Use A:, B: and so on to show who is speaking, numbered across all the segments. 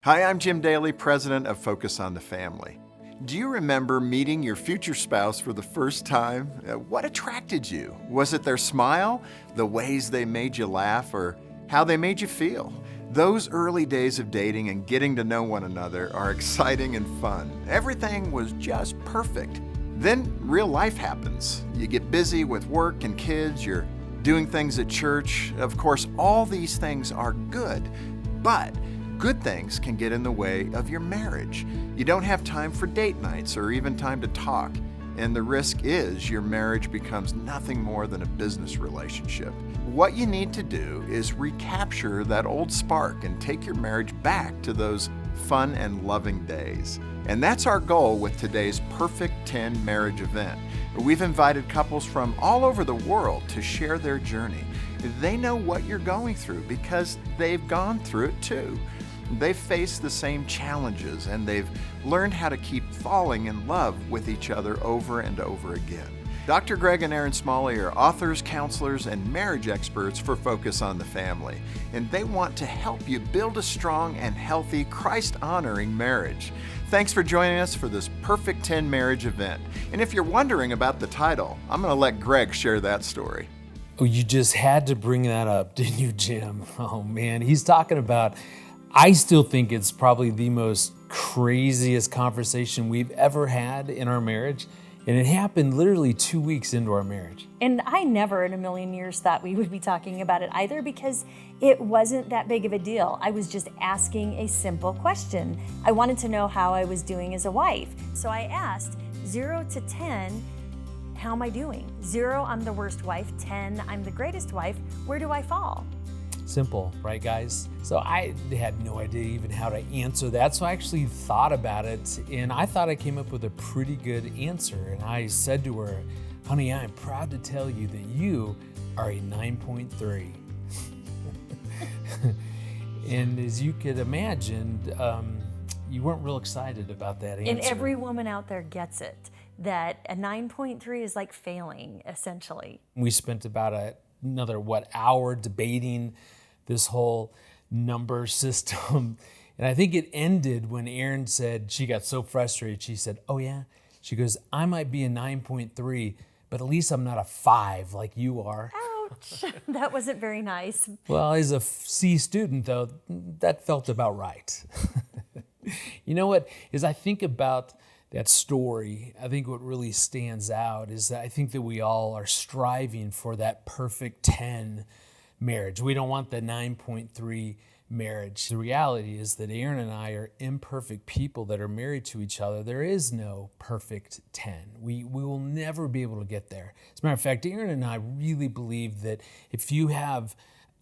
A: Hi, I'm Jim Daly, president of Focus on the Family. Do you remember meeting your future spouse for the first time? What attracted you? Was it their smile, the ways they made you laugh, or how they made you feel? Those early days of dating and getting to know one another are exciting and fun. Everything was just perfect. Then real life happens. You get busy with work and kids, you're doing things at church. Of course, all these things are good, but good things can get in the way of your marriage. You don't have time for date nights or even time to talk, and the risk is your marriage becomes nothing more than a business relationship. What you need to do is recapture that old spark and take your marriage back to those fun and loving days. And that's our goal with today's Perfect 10 Marriage event. We've invited couples from all over the world to share their journey. They know what you're going through because they've gone through it too. They've faced the same challenges and they've learned how to keep falling in love with each other over and over again. Dr. Greg and Erin Smalley are authors, counselors, and marriage experts for Focus on the Family, and they want to help you build a strong and healthy, Christ-honoring marriage. Thanks for joining us for this Perfect 10 Marriage event. And if you're wondering about the title, I'm going to let Greg share that story.
B: Oh, you just had to bring that up, didn't you, Jim? Oh man, he's talking about, I still think it's probably the most craziest conversation we've ever had in our marriage. And it happened literally 2 weeks into our marriage.
C: And I never in a million years thought we would be talking about it either, because it wasn't that big of a deal. I was just asking a simple question. I wanted to know how I was doing as a wife. So I asked 0 to 10, how am I doing? 0, I'm the worst wife. 10, I'm the greatest wife. Where do I fall?
B: Simple, right guys? So I had no idea even how to answer that. So I actually thought about it, and I thought I came up with a pretty good answer. And I said to her, honey, I'm proud to tell you that you are a 9.3. And as you could imagine, you weren't real excited about that answer.
C: And every woman out there gets it, that a 9.3 is like failing, essentially.
B: We spent about another hour debating this whole number system. And I think it ended when Erin said, she got so frustrated, she said, oh yeah? She goes, I might be a 9.3, but at least I'm not a 5 like you are.
C: Ouch, that wasn't very nice.
B: Well, as a C student though, that felt about right. You know what, as I think about that story, I think what really stands out is that I think that we all are striving for that perfect 10 marriage. We don't want the 9.3 marriage. The reality is that Erin and I are imperfect people that are married to each other. There is no perfect 10. We will never be able to get there. As a matter of fact, Erin and I really believe that if you have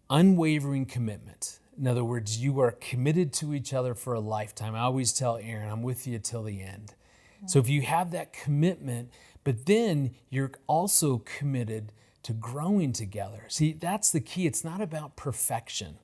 B: unwavering commitment, in other words, you are committed to each other for a lifetime. I always tell Erin, I'm with you till the end. So if you have that commitment, but then you're also committed to growing together. See, that's the key. It's not about perfection.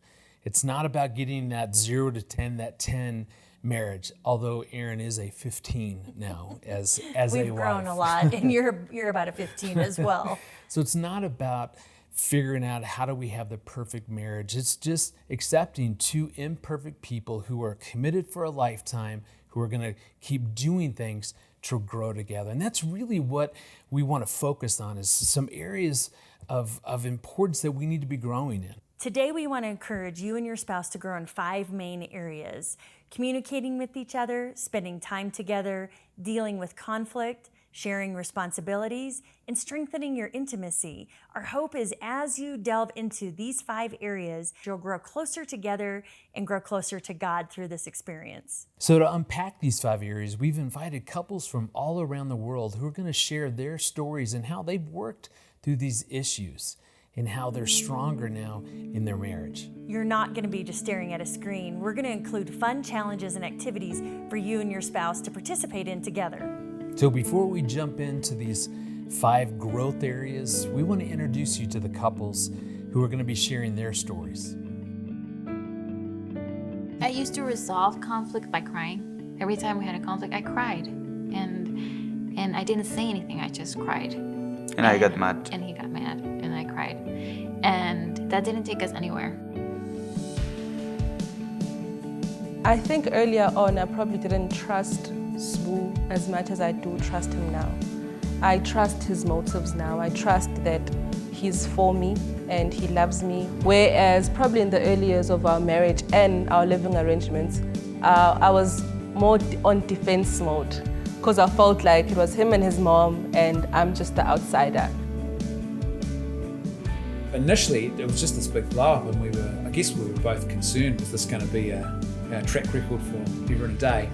B: It's not about getting that 0 to 10, that 10 marriage, although Erin is a 15 now as a wife.
C: We've grown a lot, and you're about a 15 as well.
B: So it's not about figuring out how do we have the perfect marriage. It's just accepting two imperfect people who are committed for a lifetime, who are going to keep doing things to grow together. And that's really what we want to focus on, is some areas of importance that we need to be growing in.
C: Today we want to encourage you and your spouse to grow in 5 main areas: communicating with each other, spending time together, dealing with conflict, sharing responsibilities, and strengthening your intimacy. Our hope is as you delve into these 5 areas, you'll grow closer together and grow closer to God through this experience.
B: So to unpack these 5 areas, we've invited couples from all around the world who are going to share their stories and how they've worked through these issues and how they're stronger now in their marriage.
C: You're not going to be just staring at a screen. We're going to include fun challenges and activities for you and your spouse to participate in together.
B: So before we jump into these 5 growth areas, we want to introduce you to the couples who are going to be sharing their stories.
D: I used to resolve conflict by crying. Every time we had a conflict, I cried. And I didn't say anything, I just cried.
E: And I got mad.
D: And he got mad, and I cried. And that didn't take us anywhere.
E: I think earlier on I probably didn't trust Sbu as much as I do trust him now. I trust his motives now. I trust that he's for me and he loves me. Whereas probably in the early years of our marriage and our living arrangements, I was more on defense mode because I felt like it was him and his mom and I'm just the outsider.
B: Initially, it was just this big blow up, and we were both concerned, was this going to be a track record for ever and a day?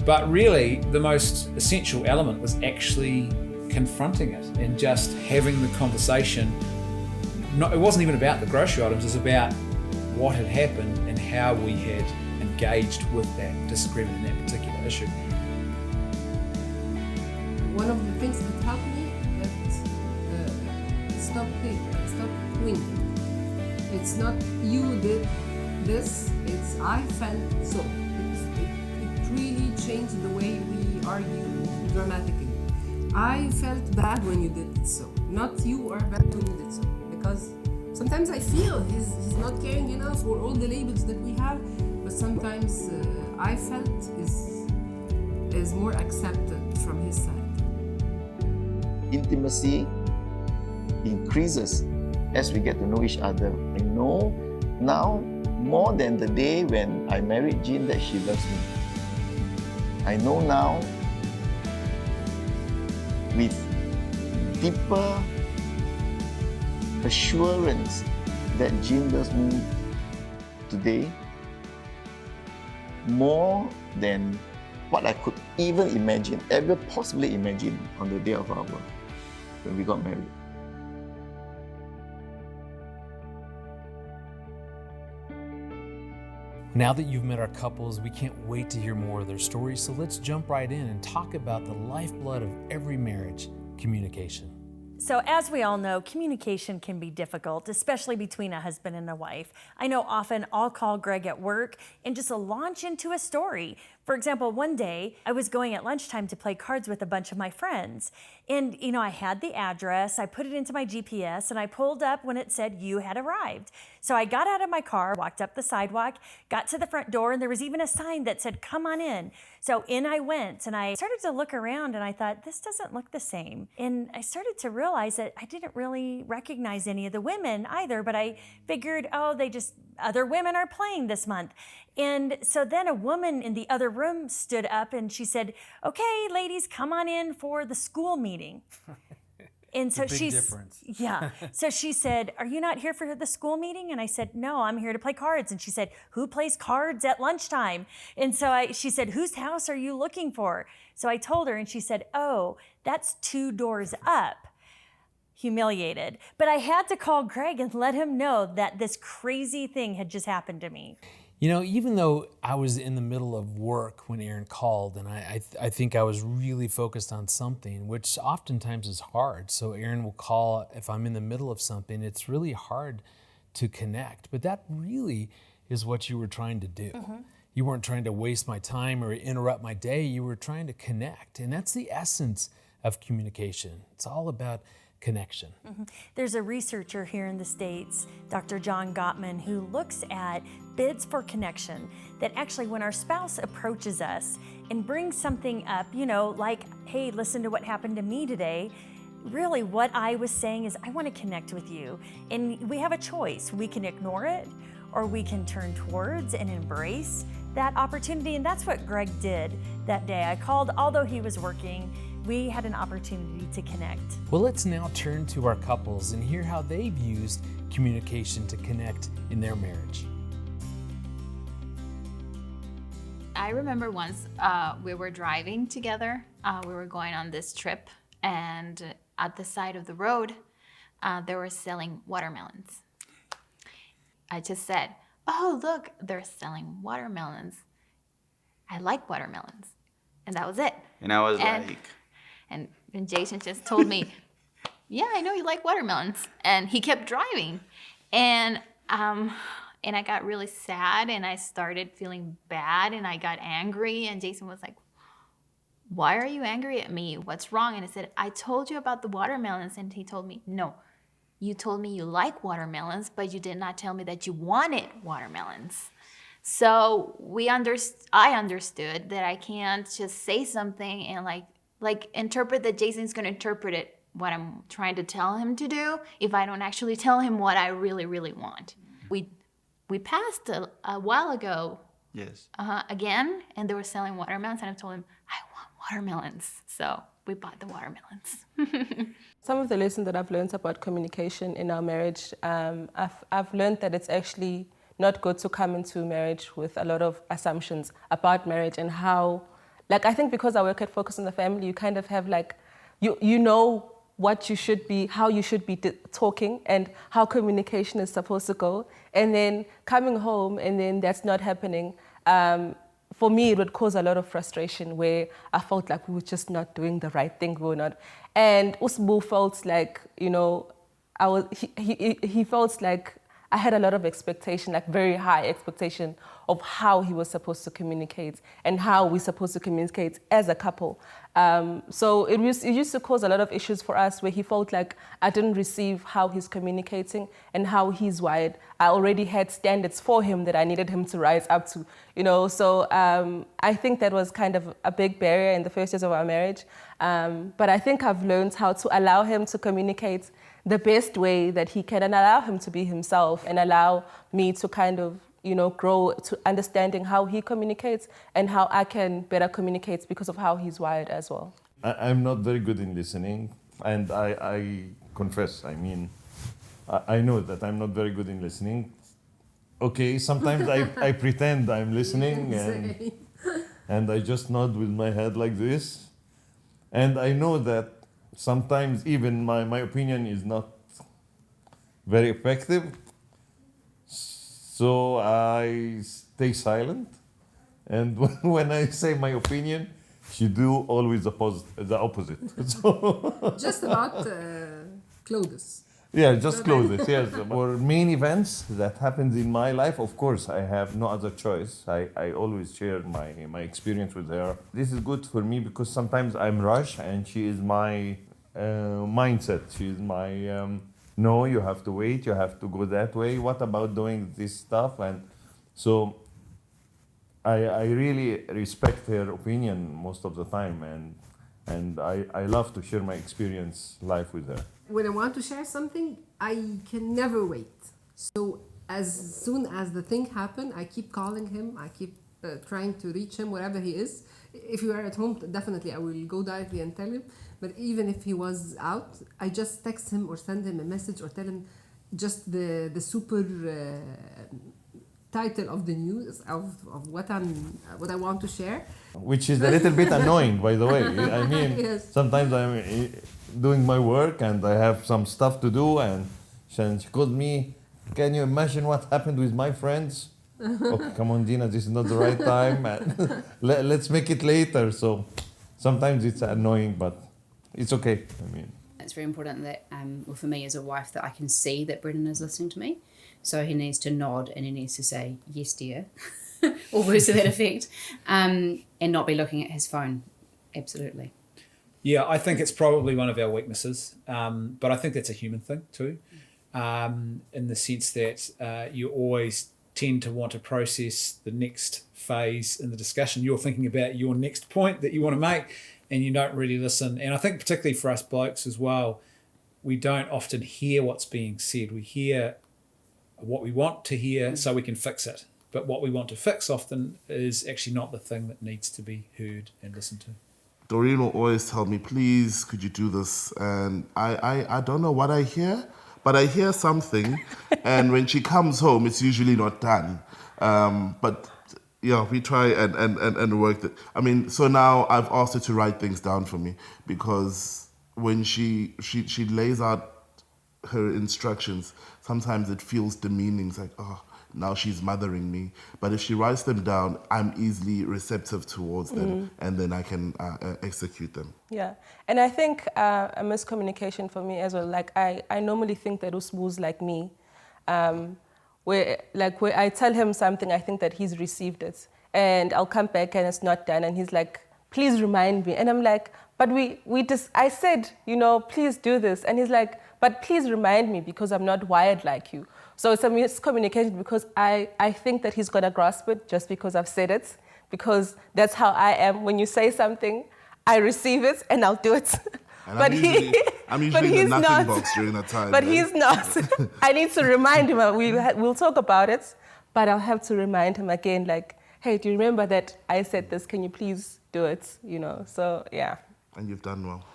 B: But really, the most essential element was actually confronting it and just having the conversation. It wasn't even about the grocery items, it was about what had happened and how we had engaged with that disagreement in that particular issue.
F: One of the things that helped me is stop winning. It's not you did this, it's I felt so. It really changed the way we argue dramatically. I felt bad when you did it so, not you are bad when you did so. Because sometimes I feel he's not caring enough for all the labels that we have, but sometimes I felt is more accepted from his side.
G: Intimacy increases as we get to know each other. I know now more than the day when I married Jean that she loves me. I know now with deeper assurance that Jean loves me today more than what I could even imagine, ever possibly imagine on the day of when we got married.
B: Now that you've met our couples, we can't wait to hear more of their stories, so let's jump right in and talk about the lifeblood of every marriage, communication.
C: So as we all know, communication can be difficult, especially between a husband and a wife. I know often I'll call Greg at work and just launch into a story. For example, one day I was going at lunchtime to play cards with a bunch of my friends. And I had the address, I put it into my GPS, and I pulled up when it said you had arrived. So I got out of my car, walked up the sidewalk, got to the front door, and there was even a sign that said, come on in. So in I went, and I started to look around, and I thought, this doesn't look the same. And I started to realize that I didn't really recognize any of the women either, but I figured, other women are playing this month. And so then a woman in the other room stood up and she said, okay, ladies, come on in for the school meeting. And so so she said, are you not here for the school meeting? And I said, no, I'm here to play cards. And she said, who plays cards at lunchtime? And so she said, whose house are you looking for? So I told her and she said, oh, that's 2 doors up. Humiliated. But I had to call Greg and let him know that this crazy thing had just happened to me.
B: Even though I was in the middle of work when Erin called, and I think I was really focused on something, which oftentimes is hard. So Erin will call if I'm in the middle of something. It's really hard to connect. But that really is what you were trying to do. Mm-hmm. You weren't trying to waste my time or interrupt my day. You were trying to connect. And that's the essence of communication. It's all about connection.
C: Mm-hmm. There's a researcher here in the States, Dr. John Gottman, who looks at bids for connection, that actually when our spouse approaches us and brings something up, like, hey, listen to what happened to me today, really what I was saying is, I want to connect with you. And we have a choice. We can ignore it, or we can turn towards and embrace that opportunity. And that's what Greg did that day. I called, although he was working, we had an opportunity to connect.
B: Well, let's now turn to our couples and hear how they've used communication to connect in their marriage.
D: I remember once we were driving together. We were going on this trip, and at the side of the road, they were selling watermelons. I just said, oh, look, they're selling watermelons. I like watermelons. And that was it.
H: And I was like...
D: And Jason just told me, yeah, I know you like watermelons. And he kept driving. And I got really sad, and I started feeling bad, and I got angry. And Jason was like, why are you angry at me? What's wrong? And I said, I told you about the watermelons. And he told me, no, you told me you like watermelons, but you did not tell me that you wanted watermelons. So I understood that I can't just say something and like interpret that Jason's going to interpret it what I'm trying to tell him to do if I don't actually tell him what I really, really want. We passed a while ago.
G: Yes.
D: Again, and they were selling watermelons, and I told him I want watermelons. So we bought the watermelons.
E: Some of the lessons that I've learned about communication in our marriage, I've learned that it's actually not good to come into marriage with a lot of assumptions about marriage and how, like, I think because I work at Focus on the Family, you kind of have like, you know what you should be, how you should be talking and how communication is supposed to go. And then coming home and then that's not happening. For me, it would cause a lot of frustration where I felt like we were just not doing the right thing. We were not. And Usbu felt like, you know, he felt like I had a lot of expectation, like very high expectation of how he was supposed to communicate and how we're supposed to communicate as a couple. So it used to cause a lot of issues for us where he felt like I didn't receive how he's communicating and how he's wired. I already had standards for him that I needed him to rise up to, you know. So I think that was kind of a big barrier in the first years of our marriage. But I think I've learned how to allow him to communicate the best way that he can and allow him to be himself and allow me to kind of, you know, grow to understanding how he communicates and how I can better communicate because of how he's wired as well.
H: I'm not very good in listening, and I confess, I mean, I know that I'm not very good in listening. Okay, sometimes I pretend I'm listening and I just nod with my head like this. And I know that sometimes even my opinion is not very effective. So I stay silent. And when I say my opinion, she do always the opposite. So
F: Just about clothes.
H: yeah, just clothes, yes. For main events that happens in my life, of course, I have no other choice. I always share my experience with her. This is good for me because sometimes I'm rushed and she is my mindset. She is my, no, you have to wait, you have to go that way. What about doing this stuff? And so I really respect her opinion most of the time, and I love to share my experience life with her.
F: When I want to share something, I can never wait. So as soon as the thing happens, I keep calling him. I keep trying to reach him wherever he is. If you are at home, definitely I will go directly and tell him. But even if he was out, I just text him or send him a message or tell him just the super title of the news of what I want to share.
H: Which is a little bit annoying, by the way. I mean,
F: Yes.
H: sometimes I'm doing my work and I have some stuff to do, and she calls me, can you imagine what happened with my friends? Okay, come on, Dina, this is not the right time. Let's make it later. So sometimes it's annoying, but it's okay. I mean,
I: it's very important that, well, for me as a wife, that I can see that Brendan is listening to me. So he needs to nod and he needs to say, yes, dear, or words to that effect, and not be looking at his phone. Absolutely.
B: Yeah, I think it's probably one of our weaknesses, but I think that's a human thing too, in the sense that you always tend to want to process the next phase in the discussion. You're thinking about your next point that you want to make, and you don't really listen. And I think particularly for us blokes as well, we don't often hear what's being said. We hear what we want to hear so we can fix it. But what we want to fix often is actually not the thing that needs to be heard and listened to.
J: Doreen will always tell me, please, could you do this? And I don't know what I hear, but I hear something. And when she comes home, it's usually not done. But yeah, we try and work it. I mean, so now I've asked her to write things down for me, because when she lays out her instructions, sometimes it feels demeaning. It's like, oh, now she's mothering me. But if she writes them down, I'm easily receptive towards them, and then I can execute them.
E: Yeah, and I think a miscommunication for me as well. Like I normally think that Usbu's like me, where I tell him something, I think that he's received it, and I'll come back and it's not done, and he's like, please remind me, and I'm like, but I said, you know, please do this, and he's like, but please remind me because I'm not wired like you. So it's a miscommunication because I think that he's going to grasp it just because I've said it, because that's how I am. When you say something, I receive it and I'll do it.
J: And I'm usually in the nothing box during that time.
E: But he's not. I need to remind him. We'll talk about it, but I'll have to remind him again, like, hey, do you remember that I said this? Can you please do it? You know, so yeah.
J: And you've done well.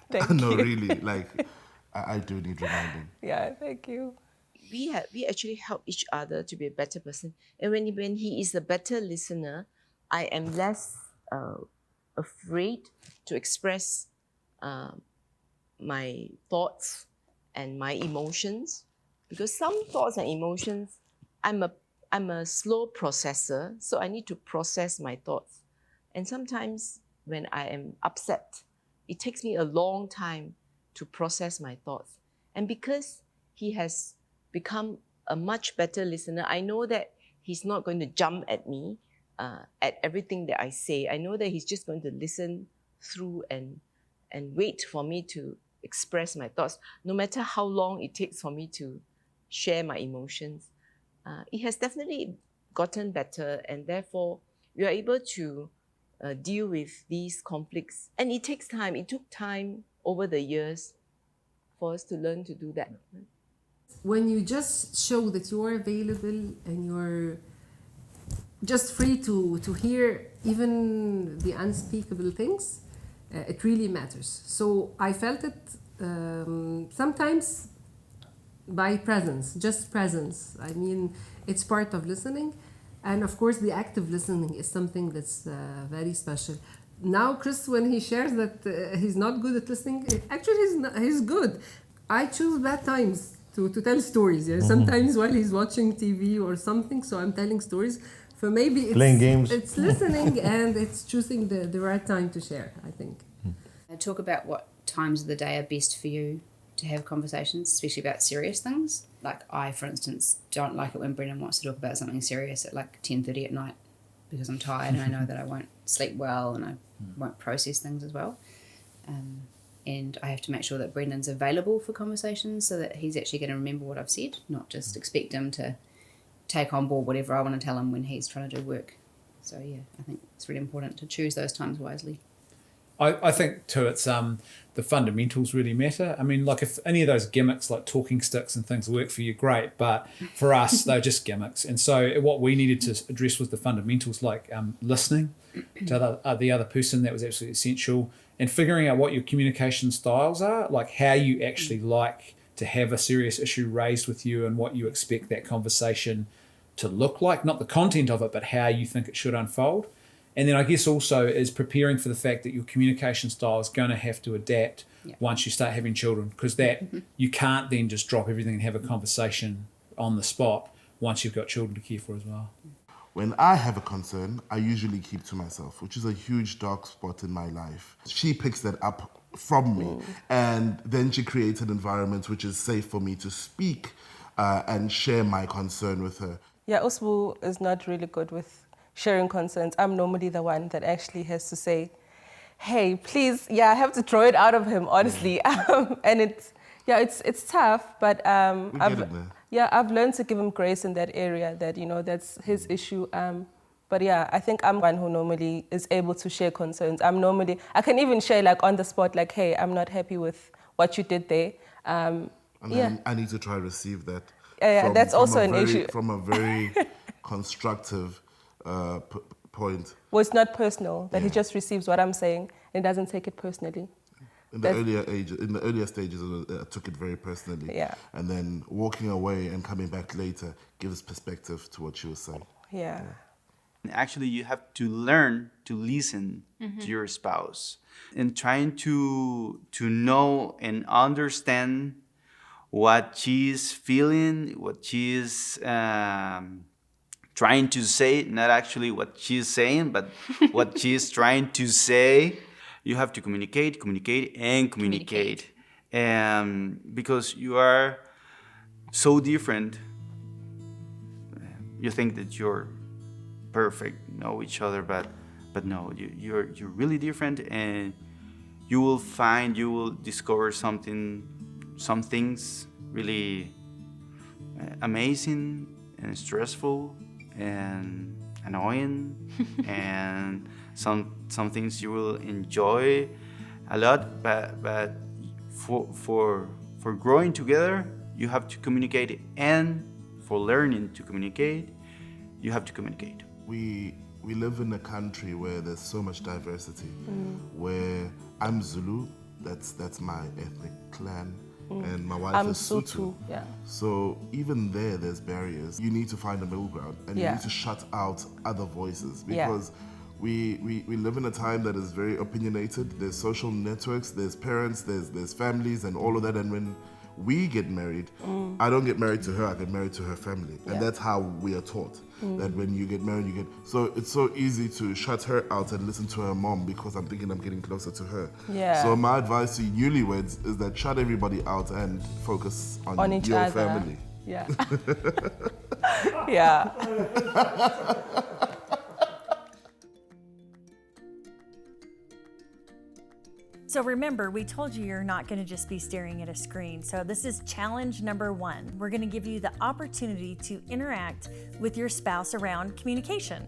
E: Thank
J: no,
E: you.
J: really, like, I do need reminding.
E: Yeah, thank you.
K: We actually help each other to be a better person. And when he is a better listener, I am less afraid to express my thoughts and my emotions, because some thoughts and emotions, I'm a slow processor, so I need to process my thoughts. And sometimes when I am upset, it takes me a long time to process my thoughts. And because he has become a much better listener, I know that he's not going to jump at me at everything that I say. I know that he's just going to listen through and wait for me to express my thoughts, no matter how long it takes for me to share my emotions. It has definitely gotten better, and therefore we are able to deal with these conflicts. And it takes time. It took time over the years for us to learn to do that.
F: When you just show that you are available and you're just free to hear even the unspeakable things, it really matters. So I felt it sometimes by presence, just presence. I mean, it's part of listening. And of course, the active listening is something that's very special. Now, Chris, when he shares that he's not good at listening, he's good. I choose bad times to tell stories. Yeah? Sometimes while he's watching TV or something, so I'm telling stories. So maybe it's
H: playing games.
F: It's listening and it's choosing the right time to share, I think.
I: Talk about what times of the day are best for you to have conversations, especially about serious things. Like I, for instance, don't like it when Brendan wants to talk about something serious at like 10:30 at night because I'm tired and I know that I won't sleep well and I won't process things as well. And I have to make sure that Brendan's available for conversations so that he's actually going to remember what I've said, not just expect him to take on board whatever I want to tell him when he's trying to do work. So yeah, I think it's really important to choose those times wisely.
B: I think too, it's the fundamentals really matter. I mean, like if any of those gimmicks like talking sticks and things work for you, great. But for us, they're just gimmicks. And so what we needed to address was the fundamentals, like listening to the other person. That was absolutely essential. And figuring out what your communication styles are, like how you actually like to have a serious issue raised with you and what you expect that conversation to look like, not the content of it, but how you think it should unfold. And then I guess also is preparing for the fact that your communication style is going to have to adapt once you start having children, because that you can't then just drop everything and have a conversation on the spot once you've got children to care for as well.
J: When I have a concern, I usually keep to myself, which is a huge dark spot in my life. She picks that up from me, and then she creates an environment which is safe for me to speak and share my concern with her.
E: Yeah, Usbu is not really good with sharing concerns. I'm normally the one that actually has to say, hey, please, I have to throw it out of him, honestly. And it's tough, but I've learned to give him grace in that area, that, that's his issue. But I think I'm one who normally is able to share concerns. I can even share like on the spot, like, hey, I'm not happy with what you did there.
J: And then I need to try to receive that.
E: That's also an issue.
J: From a very constructive point.
E: Well, it's not personal, that he just receives what I'm saying and doesn't take it personally.
J: In the earlier stages, I took it very personally.
E: Yeah.
J: And then walking away and coming back later gives perspective to what she was saying.
E: Yeah.
L: Actually, you have to learn to listen to your spouse and trying to know and understand what she's feeling, what she's trying to say, not actually what she's saying, but what she's trying to say. You have to communicate. Because you are so different. You think that you're perfect, know each other, but no, you're really different, and you will discover some things really amazing and stressful and annoying and some things you will enjoy a lot, but for growing together you have to communicate, and for learning to communicate you have to communicate.
J: We live in a country where there's so much diversity, where I'm Zulu, that's my ethnic clan, and my wife
E: I'm
J: is Sutu.
E: Sutu, yeah.
J: So even there's barriers. You need to find a middle ground, and you need to shut out other voices, because we live in a time that is very opinionated. There's social networks, there's parents, there's families, and all of that. And when we get married, I don't get married to her, I get married to her family. And that's how we are taught, that when you get married, so it's so easy to shut her out and listen to her mom because I'm thinking I'm getting closer to her.
E: Yeah.
J: So my advice to newlyweds is that shut everybody out and focus on
E: each
J: your
E: other.
J: family.
E: Yeah. Yeah.
C: So remember, we told you you're not going to just be staring at a screen. So this is challenge number 1. We're going to give you the opportunity to interact with your spouse around communication.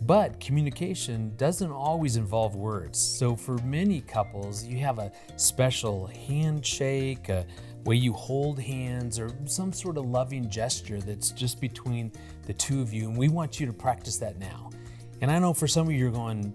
B: But communication doesn't always involve words. So for many couples, you have a special handshake, a way you hold hands, or some sort of loving gesture that's just between the two of you. And we want you to practice that now. And I know for some of you, you're going,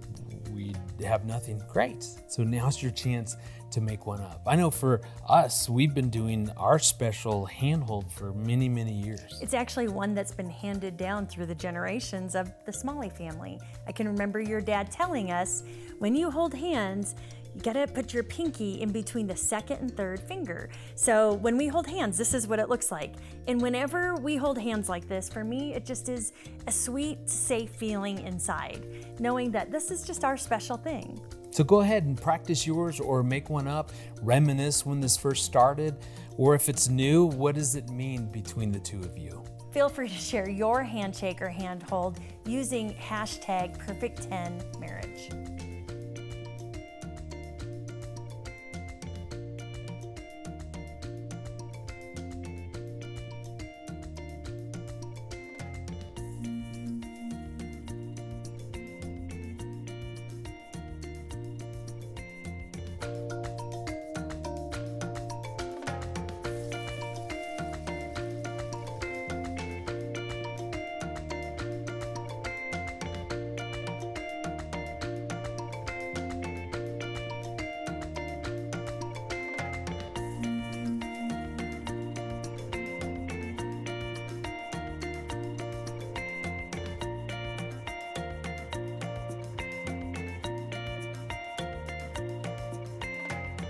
B: we have nothing. Great. So now's your chance to make one up. I know for us, we've been doing our special handhold for many, many years.
C: It's actually one that's been handed down through the generations of the Smalley family. I can remember your dad telling us, when you hold hands, you gotta put your pinky in between the second and third finger. So when we hold hands, this is what it looks like. And whenever we hold hands like this, for me, it just is a sweet, safe feeling inside, knowing that this is just our special thing.
B: So go ahead and practice yours or make one up, reminisce when this first started, or if it's new, what does it mean between the two of you?
C: Feel free to share your handshake or handhold using hashtag #perfect10marriage.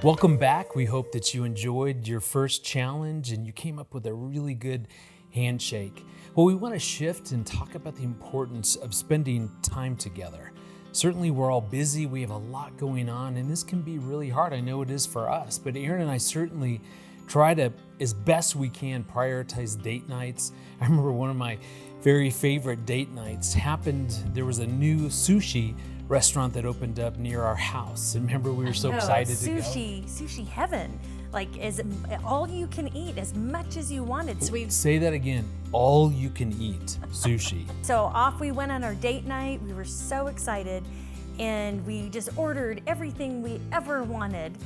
B: Welcome back. We hope that you enjoyed your first challenge and you came up with a really good handshake. Well, we want to shift and talk about the importance of spending time together. Certainly we're all busy, we have a lot going on, and this can be really hard. I know it is for us, but Erin and I certainly try to, as best we can, prioritize date nights. I remember one of my very favorite date nights happened, there was a new sushi restaurant that opened up near our house. And remember, we were so excited to go.
C: Sushi heaven. Like, is all you can eat as much as you wanted. So we
B: say that again, all you can eat sushi.
C: So off we went on our date night. We were so excited, and we just ordered everything we ever wanted.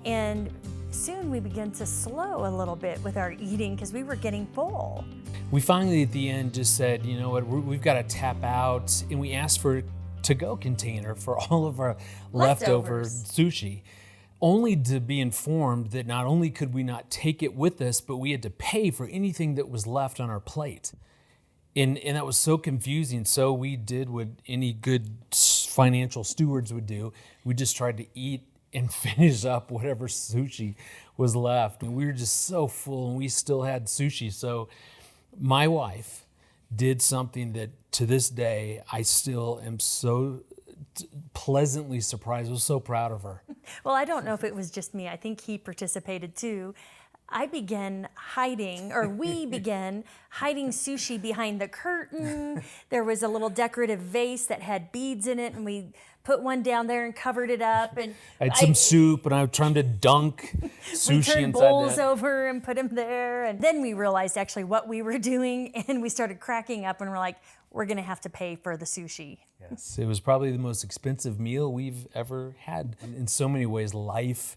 C: And soon we began to slow a little bit with our eating because we were getting full.
B: We finally at the end just said, you know what, we've got to tap out, and we asked for a to-go container for all of our leftover sushi, only to be informed that not only could we not take it with us, but we had to pay for anything that was left on our plate. And that was so confusing. So we did what any good financial stewards would do. We just tried to eat and finish up whatever sushi was left. And we were just so full, and we still had sushi. So my wife did something that to this day I still am so pleasantly surprised. I was so proud of her.
C: Well, I don't know if it was just me. I think he participated too. I began hiding, or we began hiding sushi behind the curtain. There was a little decorative vase that had beads in it, and we put one down there and covered it up. And
B: I had some soup, and I was trying to dunk sushi
C: we turned
B: inside
C: bowls
B: that.
C: over and put them there. And then we realized actually what we were doing, and we started cracking up, and we're like, we're going to have to pay for the sushi.
B: Yes, it was probably the most expensive meal we've ever had. In so many ways, life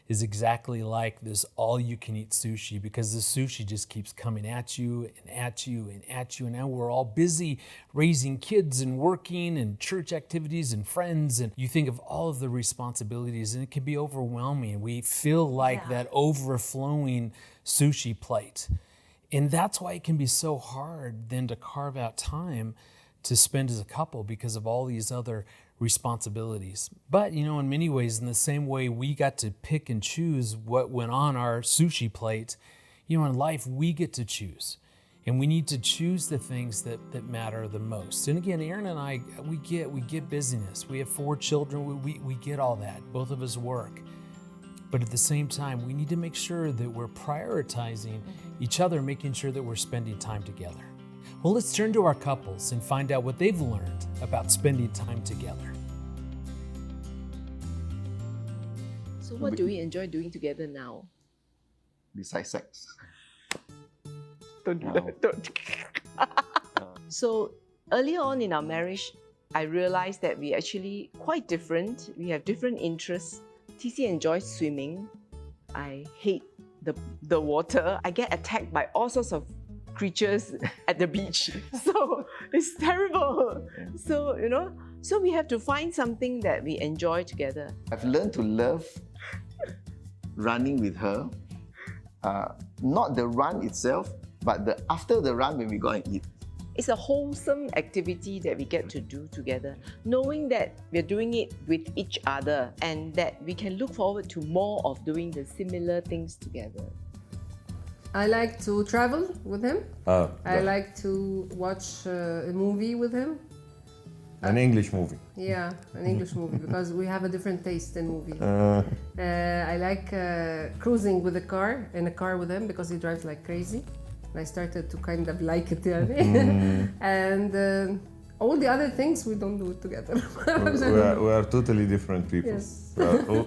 B: is exactly like this all-you-can-eat sushi, because the sushi just keeps coming at you and at you and at you. And now we're all busy raising kids and working and church activities and friends. And you think of all of the responsibilities, and it can be overwhelming. We feel like that overflowing sushi plate. And that's why it can be so hard then to carve out time to spend as a couple, because of all these other responsibilities. But, you know, in many ways, in the same way we got to pick and choose what went on our sushi plate, you know, in life we get to choose. And we need to choose the things that matter the most. And again, Erin and I, we get busyness. We have 4 children. We get all that. Both of us work. But at the same time, we need to make sure that we're prioritizing each other, making sure that we're spending time together. Well, let's turn to our couples and find out what they've learned about spending time together.
K: So what do we enjoy doing together now?
G: Besides sex.
K: Don't do that. Don't. So earlier on in our marriage, I realized that we're actually quite different. We have different interests. TC enjoys swimming. I hate the water. I get attacked by all sorts of creatures at the beach. So it's terrible. So, you know, so we have to find something that we enjoy together.
G: I've learned to love running with her. Not the run itself, but after the run when we go and eat.
K: It's a wholesome activity that we get to do together, knowing that we're doing it with each other and that we can look forward to more of doing the similar things together.
F: I like to travel with him. I like to watch a movie with him.
H: An English movie.
F: Yeah, an English movie, because we have a different taste in movies. I like cruising with in a car with him, because he drives like crazy. And I started to kind of like it. And all the other things, we don't do it together.
H: we are totally different people.
F: Yes.
H: We are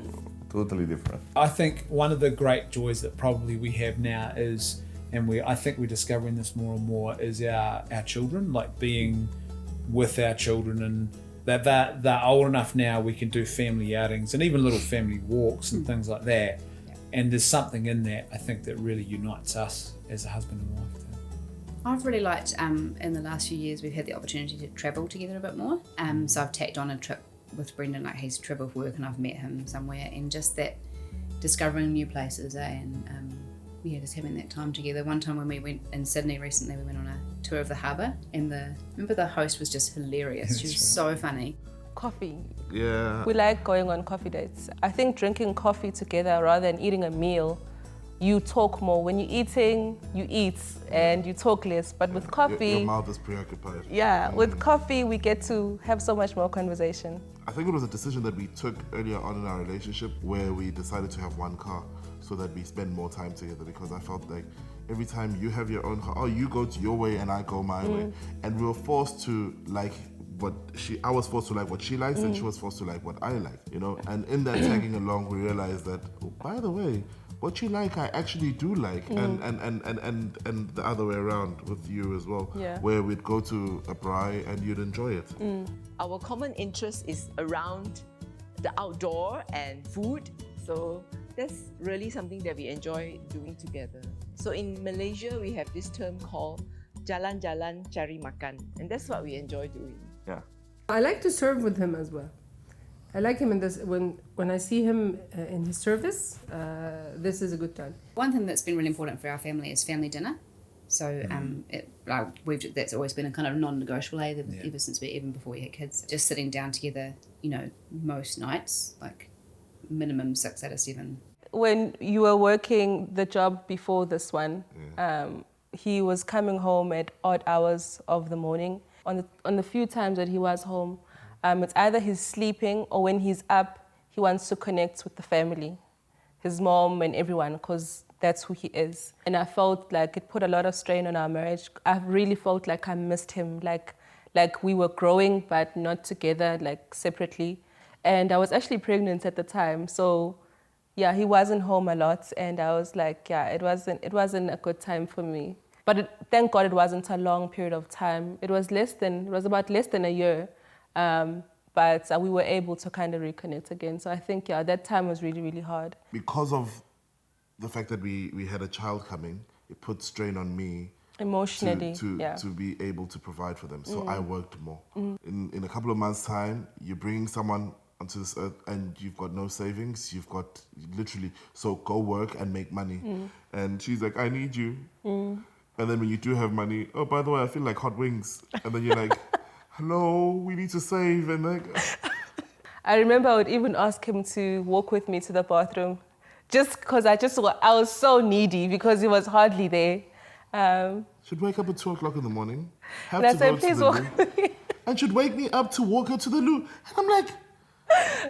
H: totally different.
M: I think one of the great joys that probably we have now is, and I think we're discovering this more and more, is our children, like being with our children, and that they're old enough now we can do family outings and even little family walks and things like that. And there's something in that, I think, that really unites us as a husband and wife.
I: I've really liked, in the last few years, we've had the opportunity to travel together a bit more. So I've tacked on a trip with Brendan, like he's travelled for work and I've met him somewhere, and just that discovering new places, and just having that time together. One time when we went in Sydney recently, we went on a tour of the harbour, and remember the host was just hilarious. She was so funny.
E: Coffee.
J: Yeah.
E: We like going on coffee dates. I think drinking coffee together rather than eating a meal, you talk more. When you're eating, you eat and you talk less. But with coffee...
J: Your mouth is preoccupied.
E: Yeah, with coffee, we get to have so much more conversation.
J: I think it was a decision that we took earlier on in our relationship, where we decided to have one car so that we spend more time together, because I felt like every time you have your own car, you go to your way and I go my way. And we were forced to like I was forced to like what she likes, and she was forced to like what I like, you know? And in that tagging along, we realized that, oh, by the way, what you like, I actually do like, and the other way around with you as well, where we'd go to a braai and you'd enjoy it.
K: Our common interest is around the outdoor and food, so that's really something that we enjoy doing together. So in Malaysia, we have this term called jalan-jalan cari makan, and that's what we enjoy doing.
G: Yeah.
F: I like to serve with him as well. I like him in this, when I see him in his service, this is a good time.
I: One thing that's been really important for our family is family dinner. So that's always been a kind of non-negotiable ever since even before we had kids. Just sitting down together, most nights, like minimum 6 out of 7.
E: When you were working the job before this one, he was coming home at odd hours of the morning. On the few times that he was home, it's either he's sleeping or when he's up, he wants to connect with the family, his mom and everyone, because that's who he is. And I felt like it put a lot of strain on our marriage. I really felt like I missed him, like we were growing but not together, like separately. And I was actually pregnant at the time, so yeah, he wasn't home a lot, and I was like, yeah, it wasn't a good time for me. But thank God it wasn't a long period of time. It was about less than a year, but we were able to kind of reconnect again. So I think, yeah, that time was really, really hard.
J: Because of the fact that we had a child coming, it put strain on me
E: emotionally
J: to be able to provide for them. So I worked more. In a couple of months' time, you're bringing someone onto this earth and you've got no savings, you've got literally, so go work and make money. And she's like, I need you. And then when you do have money, oh, by the way, I feel like hot wings. And then you're like, hello, we need to save. And like,
E: I remember I would even ask him to walk with me to the bathroom, just because I was so needy because he was hardly there.
J: She'd wake up at 2 o'clock in the morning, have
E: and I
J: to
E: said,
J: go
E: please
J: to the
E: walk
J: loo,
E: with me.
J: and she'd wake me up to walk her to the loo. And I'm like,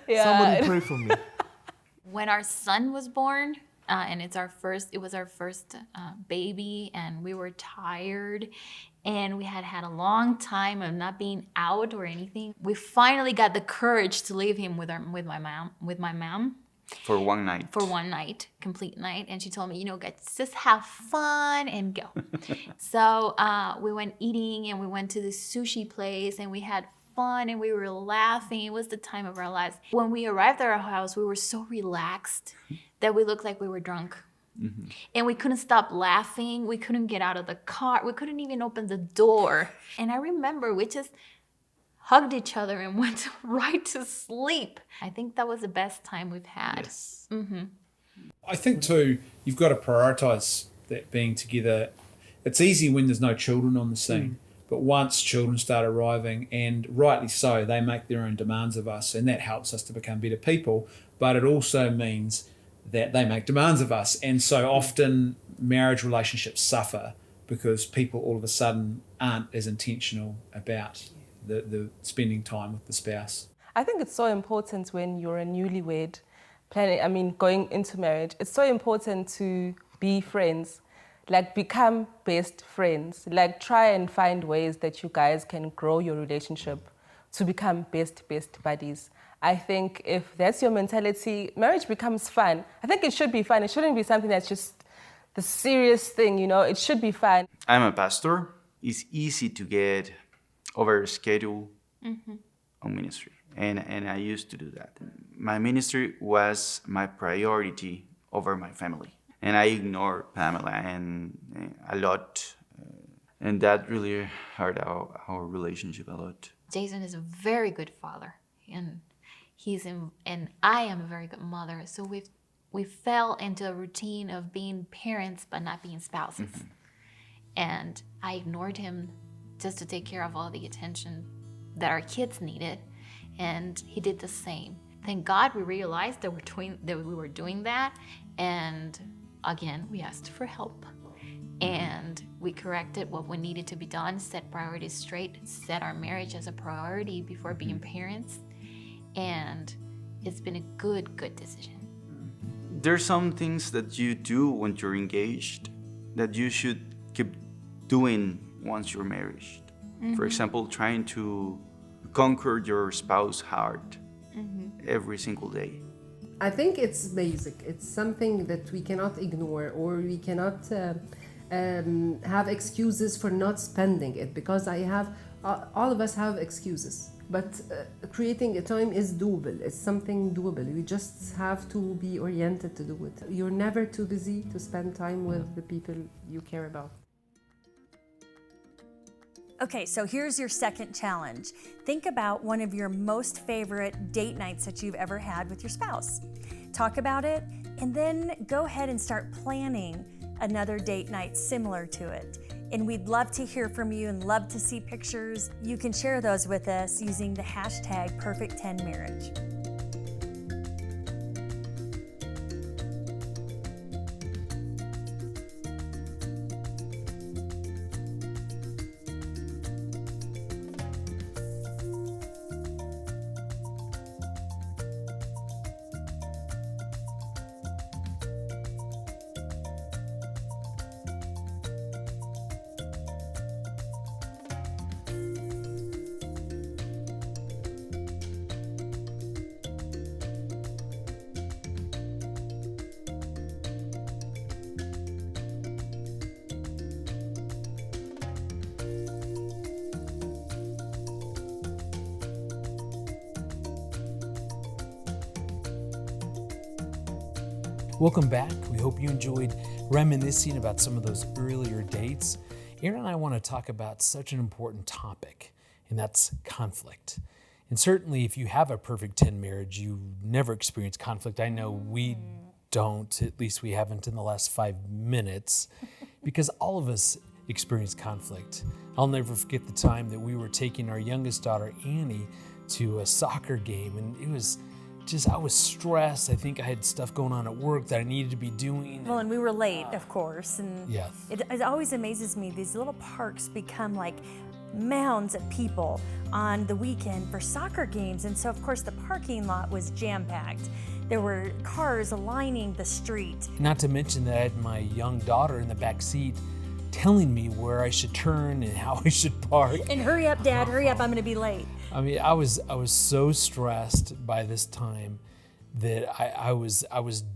E: Yeah.
J: somebody pray for me.
D: When our son was born, and it was our first baby, and we were tired, and we had a long time of not being out or anything. We finally got the courage to leave him with my mom.
L: For one night.
D: For one night, complete night. And she told me, guys, just have fun and go. So we went eating and we went to the sushi place and we had fun and we were laughing. It was the time of our lives. When we arrived at our house, we were so relaxed that we looked like we were drunk. And we couldn't stop laughing. We couldn't get out of the car. We couldn't even open the door. And I remember we just hugged each other and went right to sleep. I think that was the best time we've had.
L: Yes.
M: I think too, you've got to prioritize that being together. It's easy when there's no children on the scene, but once children start arriving, and rightly so, they make their own demands of us, and that helps us to become better people, but it also means that they make demands of us. And so often marriage relationships suffer because people all of a sudden aren't as intentional about the spending time with the spouse.
E: I think it's so important when you're a newlywed, going into marriage, it's so important to be friends, like become best friends, like try and find ways that you guys can grow your relationship to become best buddies. I think if that's your mentality, marriage becomes fun. I think it should be fun. It shouldn't be something that's just the serious thing, It should be fun.
L: I'm a pastor. It's easy to get over schedule on ministry. And I used to do that. My ministry was my priority over my family. And I ignored Pamela and a lot. And that really hurt our relationship a lot.
D: Jason is a very good father, and and I am a very good mother. So we fell into a routine of being parents but not being spouses. And I ignored him just to take care of all the attention that our kids needed, and he did the same. Thank God we realized that we were doing that, and again we asked for help, and we corrected what needed to be done, set priorities straight, set our marriage as a priority before being parents, and it's been a good decision.
L: There's some things that you do when you're engaged that you should keep doing once you're married. For example, trying to conquer your spouse's heart every single day.
F: I think it's basic. It's something that we cannot ignore, or we cannot have excuses for not spending it, because all of us have excuses. But creating a time is doable. It's something doable. You just have to be oriented to do it. You're never too busy to spend time with the people you care about.
C: Okay, so here's your second challenge. Think about one of your most favorite date nights that you've ever had with your spouse. Talk about it, and then go ahead and start planning another date night similar to it. And we'd love to hear from you and love to see pictures. You can share those with us using the hashtag #Perfect10Marriage.
B: Welcome back. We hope you enjoyed reminiscing about some of those earlier dates. Erin and I want to talk about such an important topic, and that's conflict. And certainly if you have a perfect 10 marriage, you never experience conflict. I know we don't, at least we haven't in the last 5 minutes, because all of us experience conflict. I'll never forget the time that we were taking our youngest daughter, Annie, to a soccer game, and it was just, I was stressed. I think I had stuff going on at work that I needed to be doing.
C: Well, and we were late, of course, and
B: Yes.
C: it always amazes me, these little parks become like mounds of people on the weekend for soccer games, and so of course the parking lot was jam-packed. There were cars lining the street.
B: Not to mention that I had my young daughter in the back seat telling me where I should turn and how I should park.
C: And hurry up, Dad, hurry up, I'm gonna be late.
B: I mean, I was so stressed by this time that I was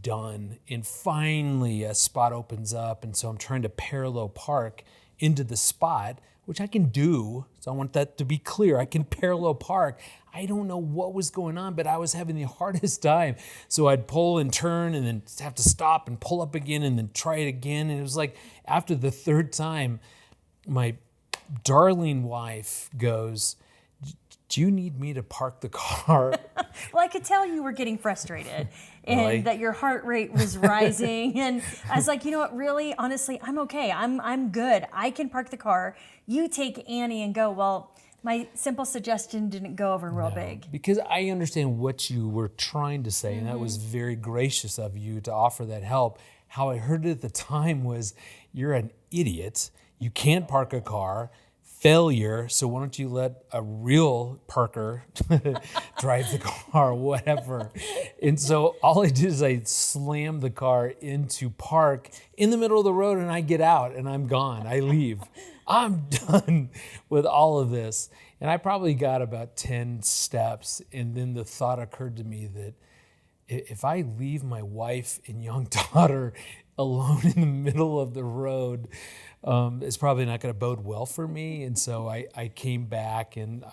B: done. And finally a spot opens up, and so I'm trying to parallel park into the spot, which I can do. So I want that to be clear. I can parallel park. I don't know what was going on, but I was having the hardest time. So I'd pull and turn and then have to stop and pull up again and then try it again. And it was like after the third time, my darling wife goes, "Do you need me to park the car?"
C: Well, I could tell you were getting frustrated and
B: Really?
C: that your heart rate was rising. And I was like, you know what, really, honestly, I'm okay. I'm good. I can park the car. You take Annie and go. Well, my simple suggestion didn't go over real big.
B: Because I understand what you were trying to say, and that was very gracious of you to offer that help. How I heard it at the time was, you're an idiot. You can't park a car. Failure, so why don't you let a real parker drive the car, whatever. And so all I did is I slammed the car into park in the middle of the road, and I get out and I'm gone. I leave. I'm done with all of this. And I probably got about 10 steps, and then the thought occurred to me that if I leave my wife and young daughter alone in the middle of the road, it's probably not going to bode well for me. And so I came back and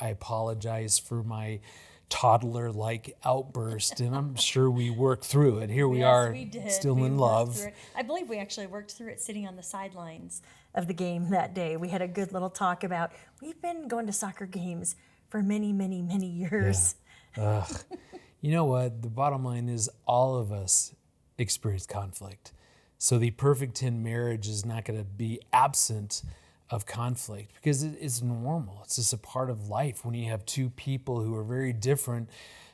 B: I apologized for my toddler-like outburst, and I'm sure we worked through it. Here we are, still in love.
C: I believe we actually worked through it sitting on the sidelines of the game that day. We had a good little talk about, we've been going to soccer games for many, many, many years.
B: Yeah. Ugh. You know what? The bottom line is all of us experience conflict. So the perfect 10 marriage is not going to be absent of conflict, because it's normal. It's just a part of life when you have two people who are very different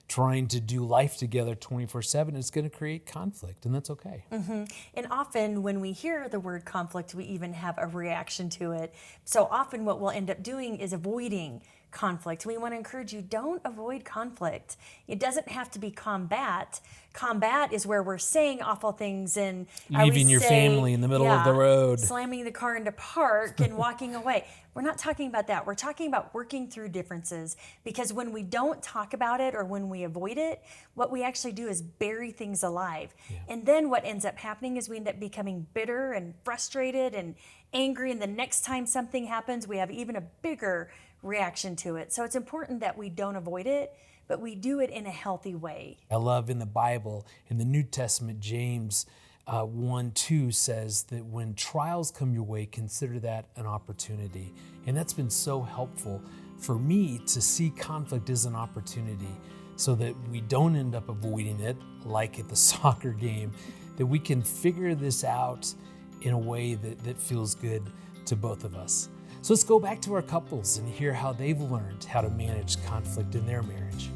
B: trying to do life together 24/7. It's going to create conflict, and that's okay.
C: Mm-hmm. And often when we hear the word conflict, we even have a reaction to it. So often what we'll end up doing is avoiding conflict. We want to encourage you, don't avoid conflict. It doesn't have to be combat. Combat is where we're saying awful things and
B: leaving your family in the middle of the road,
C: slamming the car into park and walking away. We're not talking about that. We're talking about working through differences, because when we don't talk about it or when we avoid it, what we actually do is bury things alive. Yeah. And then what ends up happening is we end up becoming bitter and frustrated and angry, and the next time something happens, we have even a bigger reaction to it. So it's important that we don't avoid it, but we do it in a healthy way.
B: I love in the Bible, in the New Testament, James 1:2 says that when trials come your way, consider that an opportunity. And that's been so helpful for me to see conflict as an opportunity, so that we don't end up avoiding it like at the soccer game, that we can figure this out in a way that feels good to both of us. So let's go back to our couples and hear how they've learned how to manage conflict in their marriage.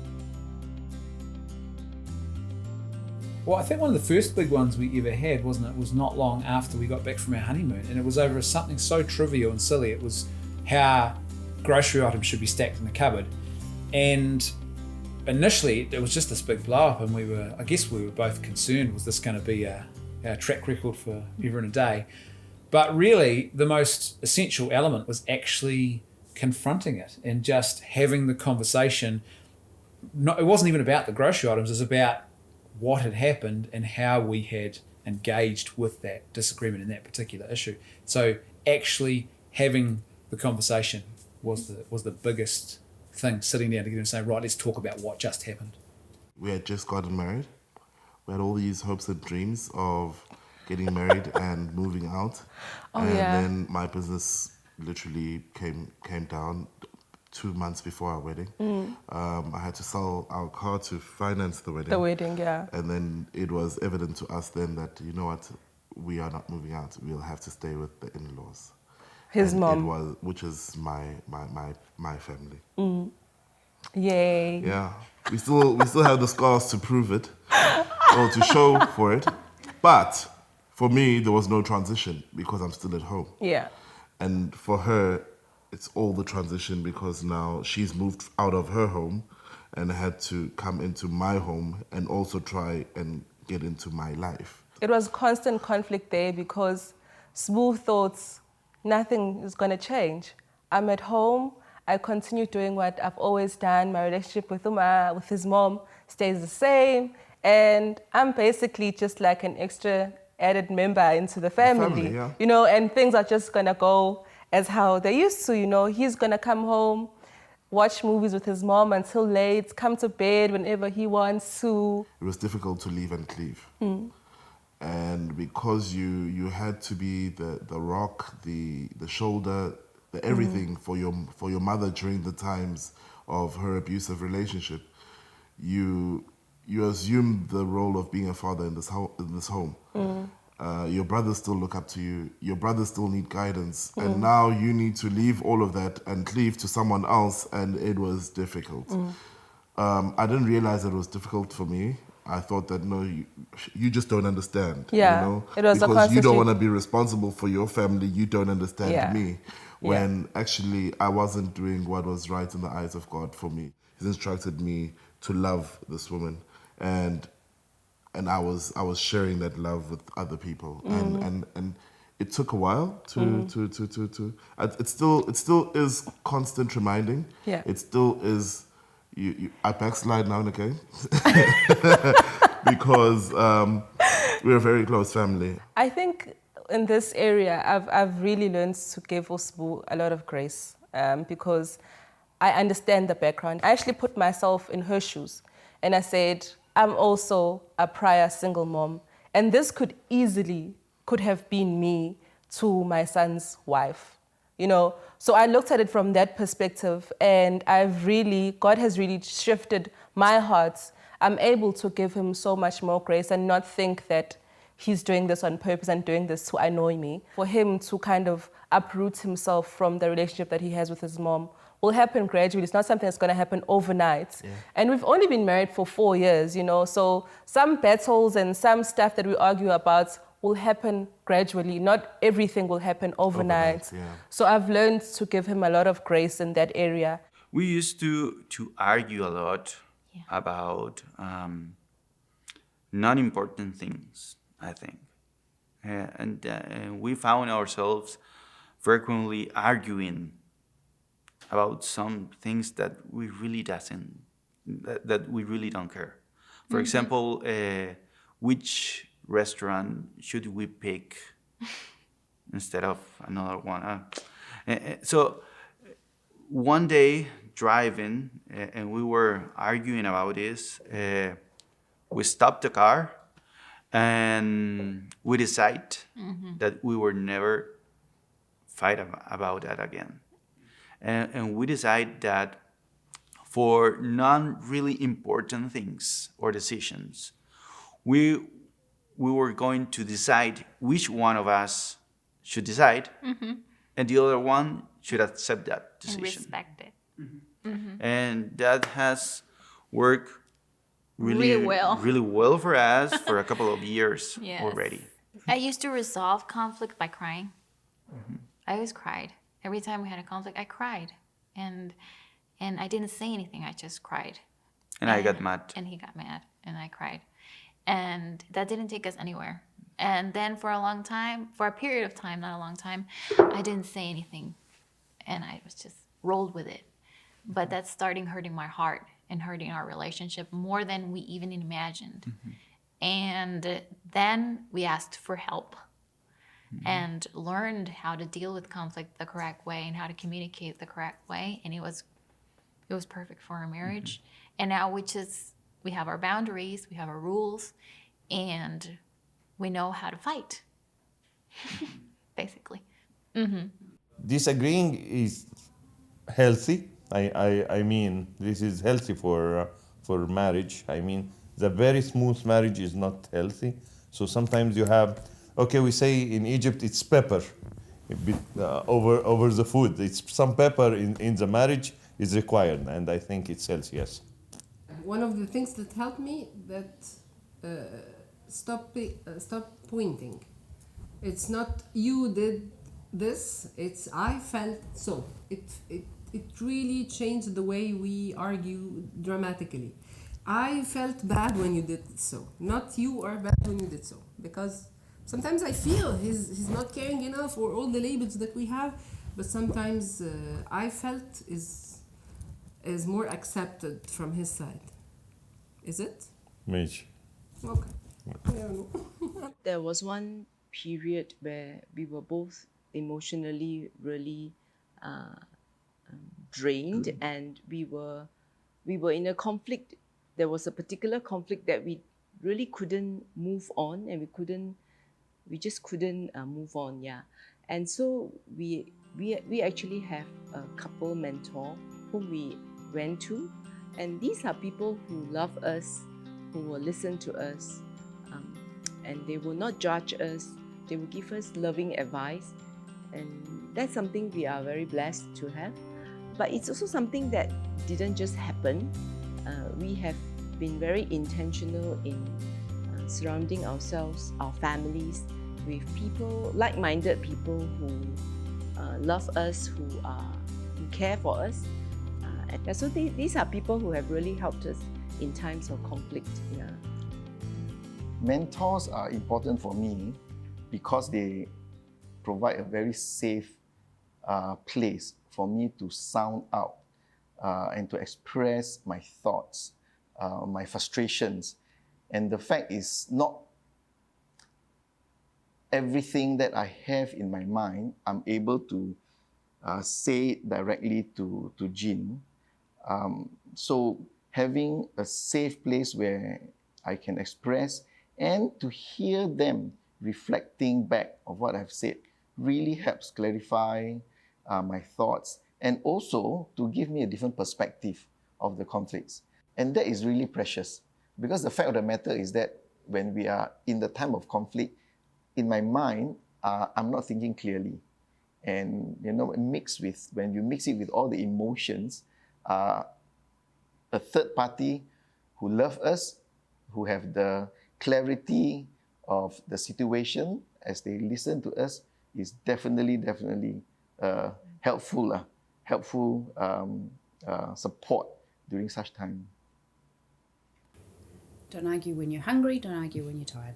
M: Well, I think one of the first big ones we ever had, wasn't it, was not long after we got back from our honeymoon, and it was over something so trivial and silly. It was how grocery items should be stacked in the cupboard. And initially it was just this big blow up, and we were both concerned, was this going to be our track record for ever and a day? But really the most essential element was actually confronting it and just having the conversation. It wasn't even about the grocery items, it was about what had happened and how we had engaged with that disagreement in that particular issue. So actually having the conversation was the biggest thing, sitting down together and saying, right, let's talk about what just happened.
J: We had just gotten married. we had all these hopes and dreams of getting married and moving out.
E: Yeah.
J: Then my business literally came down 2 months before our wedding. I had to sell our car to finance the wedding.
E: The wedding, yeah.
J: And then it was evident to us then that, you know what, we are not moving out. We'll have to stay with the in-laws.
E: His
J: And
E: mom.
J: which is my family.
E: Yay.
J: Yeah, we still have the scars to prove it, or to show for it. But for me, there was no transition because I'm still at home.
E: Yeah.
J: And for her, it's all the transition because now she's moved out of her home and had to come into my home and also try and get into my life.
E: It was constant conflict there because Smooth thoughts, nothing is going to change. I'm at home. I continue doing what I've always done. My relationship with with his mom stays the same. And I'm basically just like an extra added member into the family,
J: yeah.
E: you know, and things are just going to go as how they used to, you know. He's going to come home, watch movies with his mom until late, come to bed whenever he wants to.
J: It was difficult to leave and cleave. And because you had to be the rock, the shoulder, the everything for your mother during the times of her abusive relationship, you assumed the role of being a father in this home. Your brothers still look up to you. Your brothers still need guidance. And now you need to leave all of that and cleave to someone else, and it was difficult. I didn't realize that it was difficult for me. I thought that, no, you just don't understand.
E: Yeah,
J: you know?
E: it was a
J: because you don't
E: constant-
J: want to be responsible for your family. You don't understand
E: Yeah.
J: me. When actually I wasn't doing what was right in the eyes of God for me. He's instructed me to love this woman, and I was sharing that love with other people, and it took a while to it still is constant reminding.
E: Yeah.
J: It still is. I backslide now and again because we're a very close family.
E: I think in this area, I've really learned to give Osbu a lot of grace because I understand the background. I actually put myself in her shoes and I said, I'm also a prior single mom, and this could have been me to my son's wife, you know? So I looked at it from that perspective, and God has really shifted my heart. I'm able to give him so much more grace and not think that he's doing this on purpose and doing this to annoy me. For him to kind of uproot himself from the relationship that he has with his mom will happen gradually. It's not something that's going to happen overnight. Yeah. And we've only been married for 4 years, you know, so some battles and some stuff that we argue about will happen gradually. Not everything will happen overnight.
J: Yeah.
E: So I've learned to give him a lot of grace in that area.
L: We used to argue a lot about non-important things, I think. And we found ourselves frequently arguing about some things that we really don't care. For example, which restaurant should we pick instead of another one? So one day driving, and we were arguing about this, we stopped the car and we decided that we would never fight about that again. And we decided that for non-really important things or decisions, we were going to decide which one of us should decide, and the other one should accept that decision.
D: And respect it.
L: And that has worked
D: Really
L: well for us for a couple of years already.
D: I used to resolve conflict by crying. I always cried. Every time we had a conflict, I cried. And I didn't say anything, I just cried.
L: And I got mad.
D: And he got mad, and I cried. And that didn't take us anywhere. And then for a period of time, not a long time, I didn't say anything. And I was just rolled with it. But that's starting hurting my heart and hurting our relationship more than we even imagined. And then we asked for help and learned how to deal with conflict the correct way and how to communicate the correct way. And it was perfect for our marriage. And now we have our boundaries, we have our rules, and we know how to fight, basically.
H: Disagreeing is healthy. I mean, this is healthy for marriage. I mean, the very smooth marriage is not healthy. So sometimes you have, okay, we say in Egypt it's pepper over the food. It's some pepper in the marriage is required, and I think it's healthy, yes.
F: One of the things that helped me that stop pointing. It's not you did this, it's I felt so. It really changed the way we argue dramatically. I felt bad when you did so, not you are bad when you did so. Because sometimes I feel he's not caring enough for all the labels that we have, but sometimes I felt is more accepted from his side. Is it?
H: Mitch.
F: Okay. I don't know.
K: There was one period where we were both emotionally really drained, and we were in a conflict. There was a particular conflict that we really couldn't move on, and we just couldn't move on. Yeah, and so we actually have a couple mentor whom we went to, and these are people who love us, who will listen to us, and they will not judge us. They will give us loving advice, and that's something we are very blessed to have. But it's also something that didn't just happen. We have been very intentional in surrounding ourselves, our families, with people, like-minded people who love us, who care for us. And so these are people who have really helped us in times of conflict. Yeah.
G: Mentors are important for me because they provide a very safe place for me to sound out and to express my thoughts, my frustrations. And the fact is, not everything that I have in my mind, I'm able to say it directly to Jean. So having a safe place where I can express and to hear them reflecting back of what I've said really helps clarify my thoughts, and also to give me a different perspective of the conflicts. And that is really precious, because the fact of the matter is that when we are in the time of conflict, in my mind, I'm not thinking clearly. And when you mix it with all the emotions, a third party who love us, who have the clarity of the situation as they listen to us, is definitely helpful support during such time.
I: Don't argue when you're hungry, don't argue when you're tired.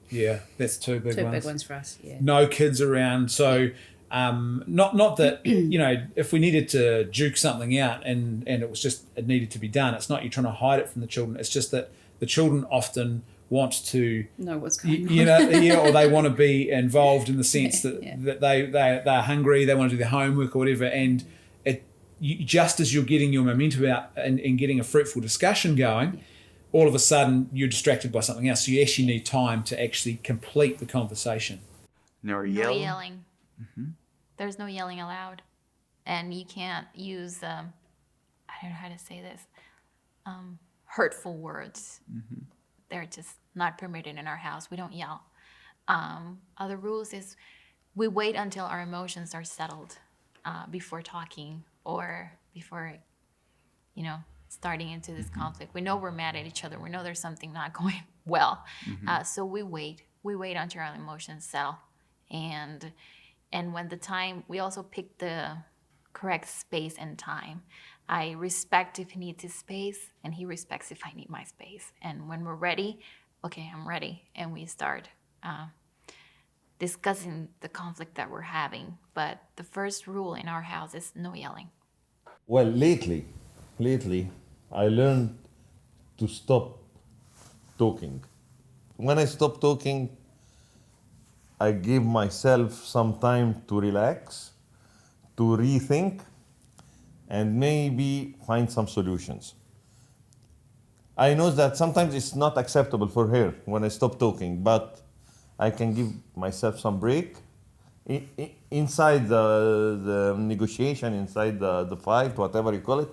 M: Yeah, that's two big ones
I: for us, yeah.
M: No kids around, so not that, if we needed to duke something out and it needed to be done, it's not you're trying to hide it from the children, it's just that the children often want to
I: know what's going on.
M: Or they want to be involved in the sense that they're hungry, they want to do their homework or whatever, and just as you're getting your momentum out and getting a fruitful discussion going, all of a sudden you're distracted by something else. So you actually need time to actually complete the conversation.
L: No
D: yelling. Mm-hmm. There's no yelling allowed. And you can't use, I don't know how to say this, hurtful words. Mm-hmm. They're just not permitted in our house. We don't yell. Other rules is we wait until our emotions are settled before talking or before, starting into this conflict. We know we're mad at each other. We know there's something not going well. Mm-hmm. So we wait. We wait until our emotions settle. And when the time, we also pick the correct space and time. I respect if he needs his space, and he respects if I need my space. And when we're ready, okay, I'm ready. And we start discussing the conflict that we're having. But the first rule in our house is no yelling.
H: Well, lately, I learned to stop talking. When I stop talking, I give myself some time to relax, to rethink, and maybe find some solutions. I know that sometimes it's not acceptable for her when I stop talking, but I can give myself some break inside the negotiation, inside the fight, whatever you call it,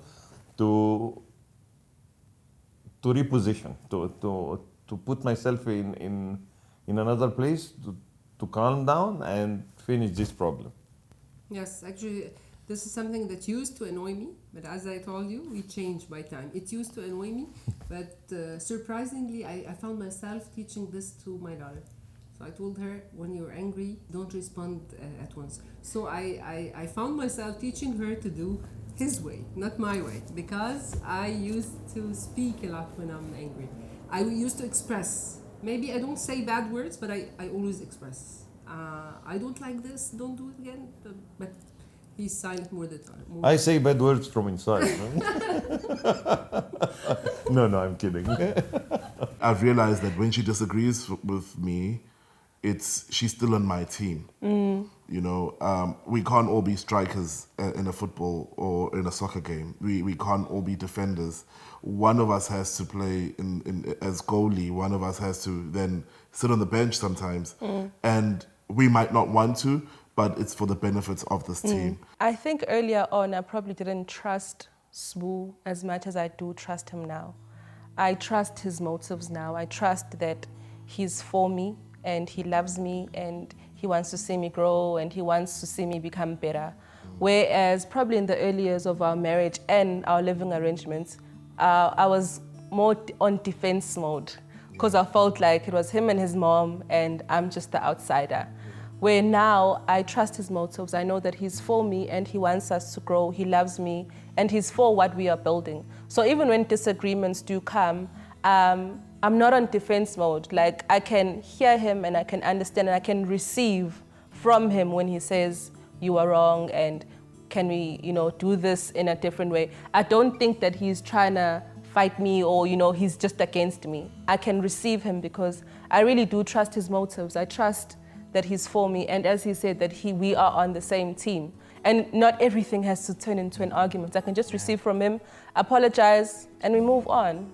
H: to reposition, to put myself in another place, to calm down and finish this problem.
F: Yes, actually, this is something that used to annoy me, but as I told you, we change by time. It used to annoy me, but surprisingly, I found myself teaching this to my daughter. So I told her, when you're angry, don't respond at once. So I found myself teaching her to do his way, not my way, because I used to speak a lot when I'm angry. I used to express. Maybe I don't say bad words, but I always express. I don't like this, don't do it again, but he's silent more the time.
H: I say bad words from inside. No, I'm kidding.
J: I've realized that when she disagrees with me, she's still on my team. You know, we can't all be strikers in a football or in a soccer game. We can't all be defenders. One of us has to play as goalie. One of us has to then sit on the bench sometimes. And we might not want to, but it's for the benefits of this team.
E: I think earlier on I probably didn't trust Sbu as much as I do trust him now. I trust his motives now. I trust that he's for me and he loves me and he wants to see me grow and he wants to see me become better. Whereas probably in the early years of our marriage and our living arrangements, I was more on defense mode because I felt like it was him and his mom and I'm just the outsider. Where now I trust his motives. I know that he's for me and he wants us to grow. He loves me and he's for what we are building. So even when disagreements do come, I'm not on defense mode. Like I can hear him and I can understand and I can receive from him when he says you are wrong and can we, do this in a different way. I don't think that he's trying to fight me or, he's just against me. I can receive him because I really do trust his motives. I trust that he's for me and as he said that we are on the same team. And not everything has to turn into an argument. I can just receive from him, apologize, and we move on.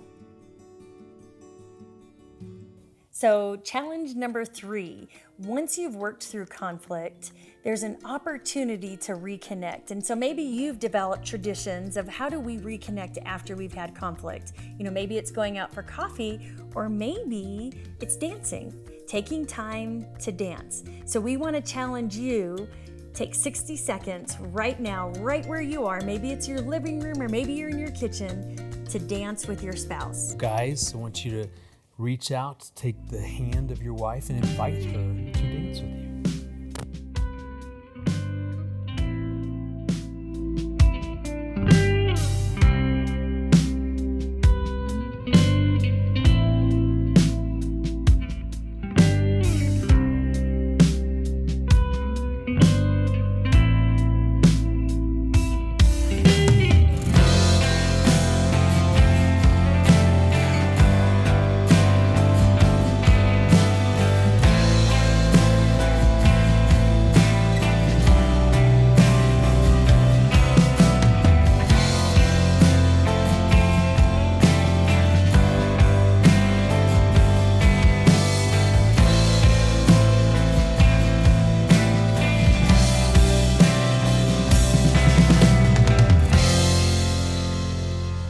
C: So challenge number 3, once you've worked through conflict, there's an opportunity to reconnect. And so maybe you've developed traditions of how do we reconnect after we've had conflict. Maybe it's going out for coffee or maybe it's dancing, taking time to dance. So we want to challenge you, take 60 seconds right now, right where you are. Maybe it's your living room or maybe you're in your kitchen to dance with your spouse.
B: Guys, I want you to reach out, take the hand of your wife and invite her to dance with you.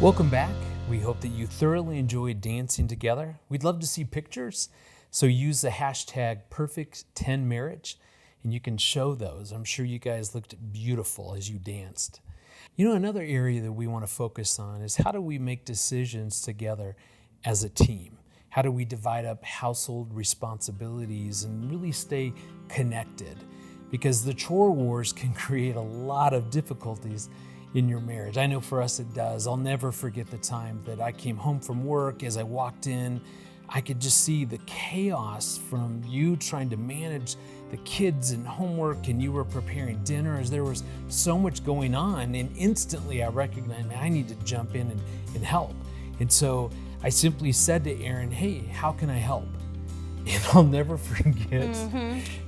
B: Welcome back. We hope that you thoroughly enjoyed dancing together. We'd love to see pictures, so use the hashtag #perfect10marriage and you can show those. I'm sure you guys looked beautiful as you danced. Another area that we want to focus on is how do we make decisions together as a team? How do we divide up household responsibilities and really stay connected? Because the chore wars can create a lot of difficulties in your marriage. I know for us it does. I'll never forget the time that I came home from work. As I walked in, I could just see the chaos from you trying to manage the kids and homework and you were preparing dinner as there was so much going on, and instantly I recognized, I need to jump in and help. And so I simply said to Erin, hey, how can I help? And I'll never forget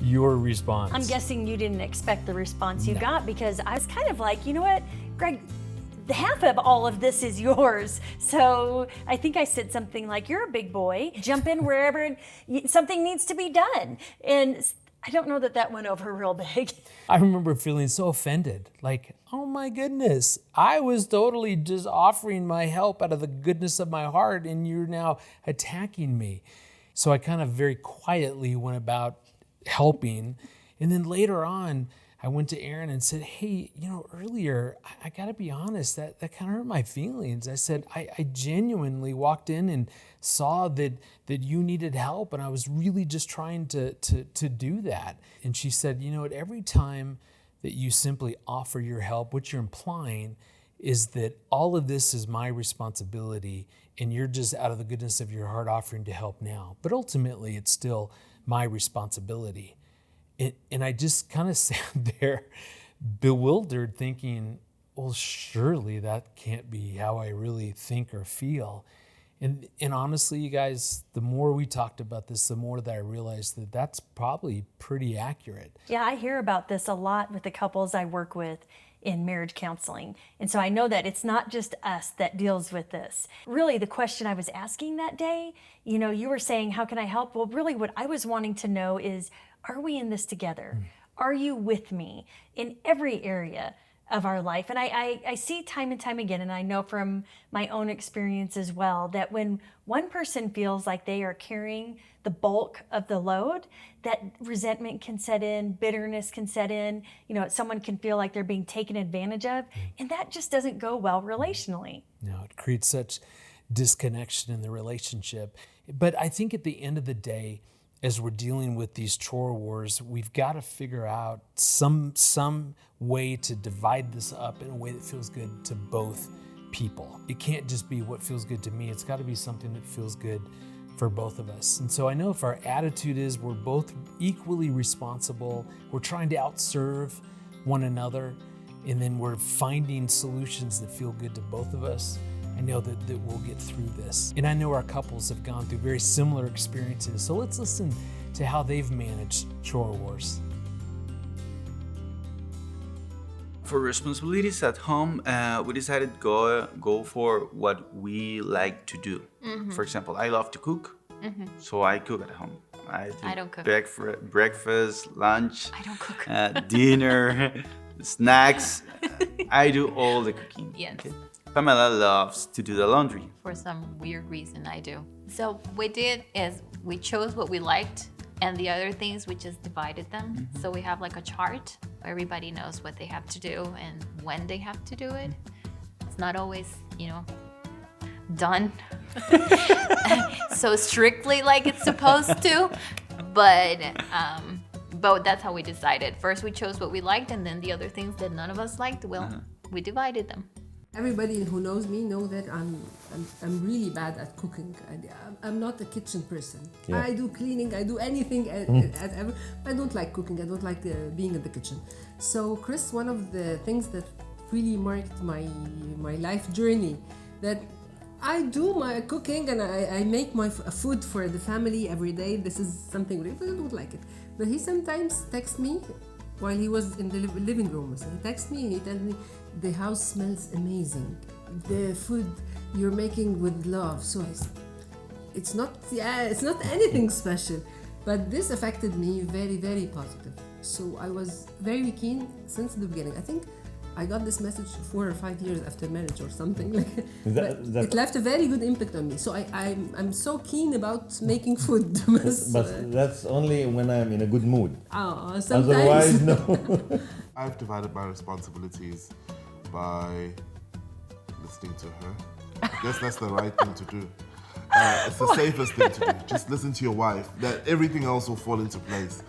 B: your response.
C: I'm guessing you didn't expect the response you got because I was kind of like, you know what, Greg, half of all of this is yours. So I think I said something like, you're a big boy, jump in wherever something needs to be done. And I don't know that went over real big.
B: I remember feeling so offended, like, oh my goodness, I was totally just offering my help out of the goodness of my heart, and you're now attacking me. So I kind of very quietly went about helping. And then later on, I went to Erin and said, hey, earlier, I gotta be honest, that kind of hurt my feelings. I said, I genuinely walked in and saw that you needed help, and I was really just trying to do that. And she said, at every time that you simply offer your help, what you're implying is that all of this is my responsibility, and you're just out of the goodness of your heart offering to help now. But ultimately, it's still my responsibility. And I just kind of sat there bewildered thinking, well, surely that can't be how I really think or feel. And honestly, you guys, the more we talked about this, the more that I realized that that's probably pretty accurate.
C: Yeah, I hear about this a lot with the couples I work with in marriage counseling. And so I know that it's not just us that deals with this. Really, the question I was asking that day, you were saying, how can I help? Well, really what I was wanting to know is, are we in this together? Are you with me in every area of our life? And I see time and time again, and I know from my own experience as well, that when one person feels like they are carrying the bulk of the load, that resentment can set in, bitterness can set in, someone can feel like they're being taken advantage of, and that just doesn't go well relationally.
B: No, it creates such disconnection in the relationship. But I think at the end of the day, as we're dealing with these chore wars, we've got to figure out some way to divide this up in a way that feels good to both people. It can't just be what feels good to me. It's got to be something that feels good for both of us. And so I know if our attitude is we're both equally responsible, we're trying to outserve one another, and then we're finding solutions that feel good to both of us, I know that we'll get through this. And I know our couples have gone through very similar experiences. So let's listen to how they've managed chore wars.
L: For responsibilities at home, we decided to go for what we like to do. For example, I love to cook, so I cook at home.
D: I don't cook.
L: Breakfast, lunch.
D: I don't cook.
L: Dinner, snacks. I do all the cooking.
D: Yes.
L: Okay? Pamela loves to do the laundry.
D: For some weird reason, I do. So what we did is we chose what we liked, and the other things we just divided them. So we have like a chart. Everybody knows what they have to do and when they have to do it. It's not always, done so strictly like it's supposed to, but that's how we decided. First we chose what we liked, and then the other things that none of us liked, we divided them.
F: Everybody who knows me know that I'm really bad at cooking. I'm not a kitchen person. Yeah. I do cleaning, I do anything. I don't like cooking. I don't like being in the kitchen. So Chris, one of the things that really marked my life journey, that I do my cooking and I make my food for the family every day. This is something I don't like it. But he sometimes texts me while he was in the living room. So he texts me and he tells me, the house smells amazing. The food you're making with love. So it's not anything special, but this affected me very, very positive. So I was very keen since the beginning. I think I got this message 4 or 5 years after marriage or something. It left a very good impact on me. So I'm so keen about making food.
H: But that's only when I'm in a good mood.
F: Oh, sometimes.
H: Otherwise, no.
J: I've divided my responsibilities by listening to her. I guess that's the right thing to do. It's the safest thing to do. Just listen to your wife. That everything else will fall into place.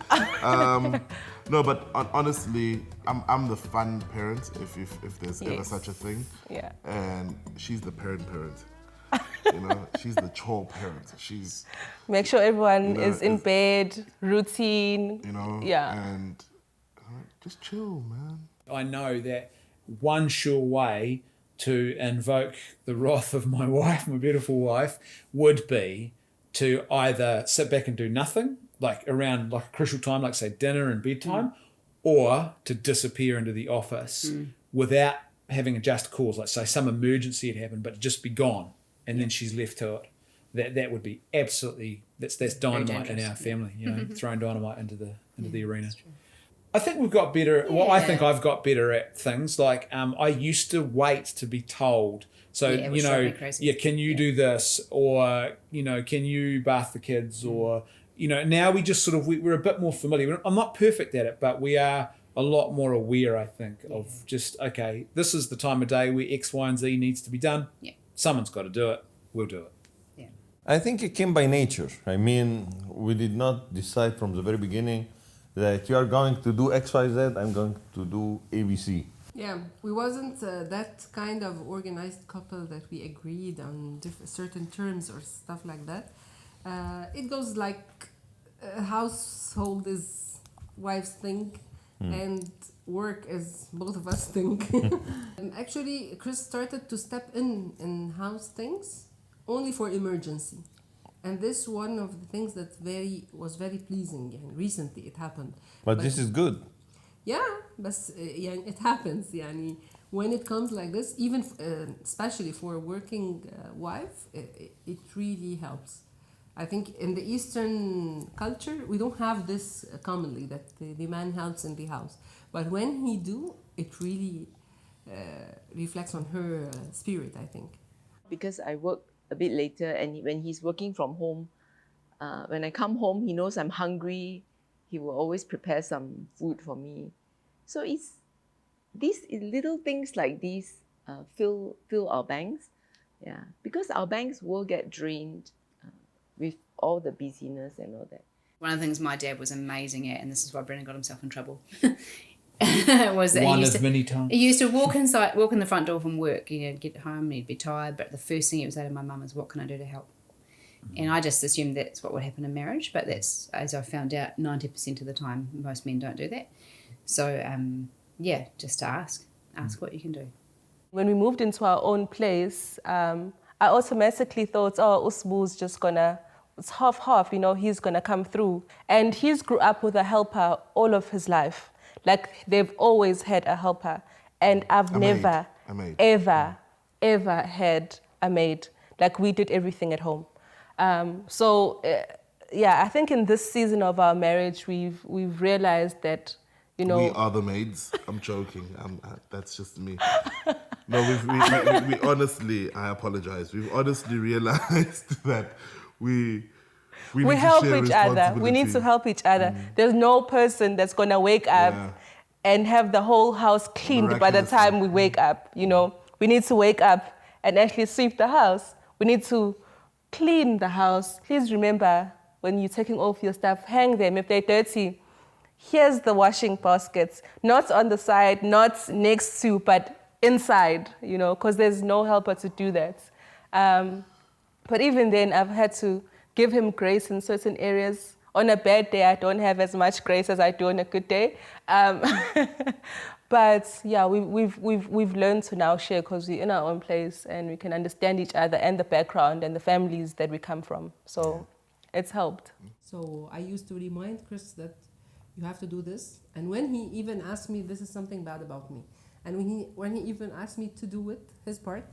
J: No, but honestly, I'm the fun parent, if there's ever such a thing.
E: Yeah.
J: And she's the parent. She's the chore parent. She's
E: make sure everyone is in bed, routine. Yeah.
J: And just chill, man.
M: I know that one sure way to invoke the wrath of my wife, my beautiful wife, would be to either sit back and do nothing, like around like a crucial time, like say dinner and bedtime, or to disappear into the office without having a just cause, like say some emergency had happened, but just be gone, and then she's left to it. That would be absolutely that's dynamite in our family. You know, throwing dynamite into the arena. I think we've got better. Well, I think I've got better at things like I used to wait to be told. So you know, can you do this, or you know, can you bath the kids, or you know, now we just sort of we're a bit more familiar. I'm not perfect at it, but we are a lot more aware, I think, of just okay, this is the time of day where X, Y, and Z needs to be done. Yeah, someone's got to do it. We'll do it.
H: Yeah, I think it came by nature. I mean, we did not decide from the very beginning that you are going to do X, Y, Z. I'm going to do ABC.
F: Yeah, we wasn't that kind of organized couple that we agreed on certain terms or stuff like that. It goes like a household is wife's thing and work is both of us think. Actually, Chris started to step in house things only for emergency. And this one of the things that was very pleasing, and recently it happened.
H: But this is good.
F: Yeah, but it happens. يعني, when it comes like this, even especially for a working wife, it really helps. I think in the Eastern culture, we don't have this commonly, that the man helps in the house. But when he do, it really reflects on her spirit, I think.
K: Because I work a bit later, and when he's working from home, when I come home, he knows I'm hungry. He will always prepare some food for me. So it's these little things like these fill our banks. Yeah, because our banks will get drained with all the busyness and all that.
I: One of the things my dad was amazing at, and this is why Brendan got himself in trouble, was that he used to walk in the front door from work. He'd get home and he'd be tired, but the first thing he would say to my mum is, "What can I do to help?" And I just assumed that's what would happen in marriage, but that's, as I found out, 90% of the time, most men don't do that. So, just to ask what you can do.
E: When we moved into our own place, I automatically thought, Usbu's just gonna, it's half, you know, he's gonna come through. And he's grew up with a helper all of his life. Like, they've always had a helper. And I've never, ever had a maid. Like, we did everything at home. I think in this season of our marriage, we've realized that, you know,
J: we are the maids. I'm joking. That's just me. No, we honestly, I apologize. We've honestly realized that we
E: help each other. We need to help each other. There's no person that's gonna wake up and have the whole house cleaned by the time we wake up. You know, we need to wake up and actually sweep the house. We need to clean the house. Please remember, when you're taking off your stuff, hang them. If they're dirty, here's the washing baskets. Not on the side, not next to, but inside, you know, because there's no helper to do that. But even then, I've had to give him grace in certain areas. On a bad day, I don't have as much grace as I do on a good day. But yeah, we've learned to now share because we're in our own place and we can understand each other and the background and the families that we come from. So it's helped.
F: So I used to remind Chris that you have to do this. And when he even asked me, this is something bad about me. And when he even asked me to do it, his part,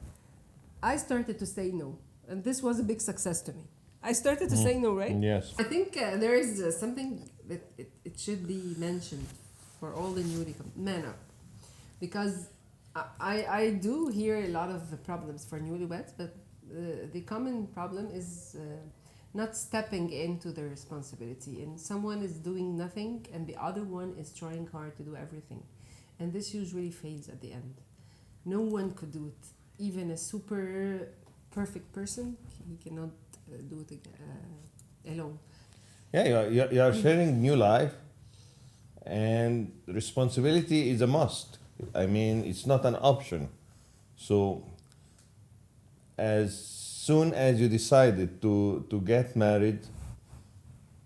F: I started to say no. And this was a big success to me. I started to say no, right?
H: Yes.
F: I think there is something that it should be mentioned for all the newly men up. Because I do hear a lot of problems for newlyweds, but the common problem is not stepping into the responsibility. And someone is doing nothing and the other one is trying hard to do everything. And this usually fails at the end. No one could do it. Even a super perfect person, he cannot do it alone.
H: Yeah, you are sharing new life, and responsibility is a must. I mean, it's not an option. So as soon as you decided to get married,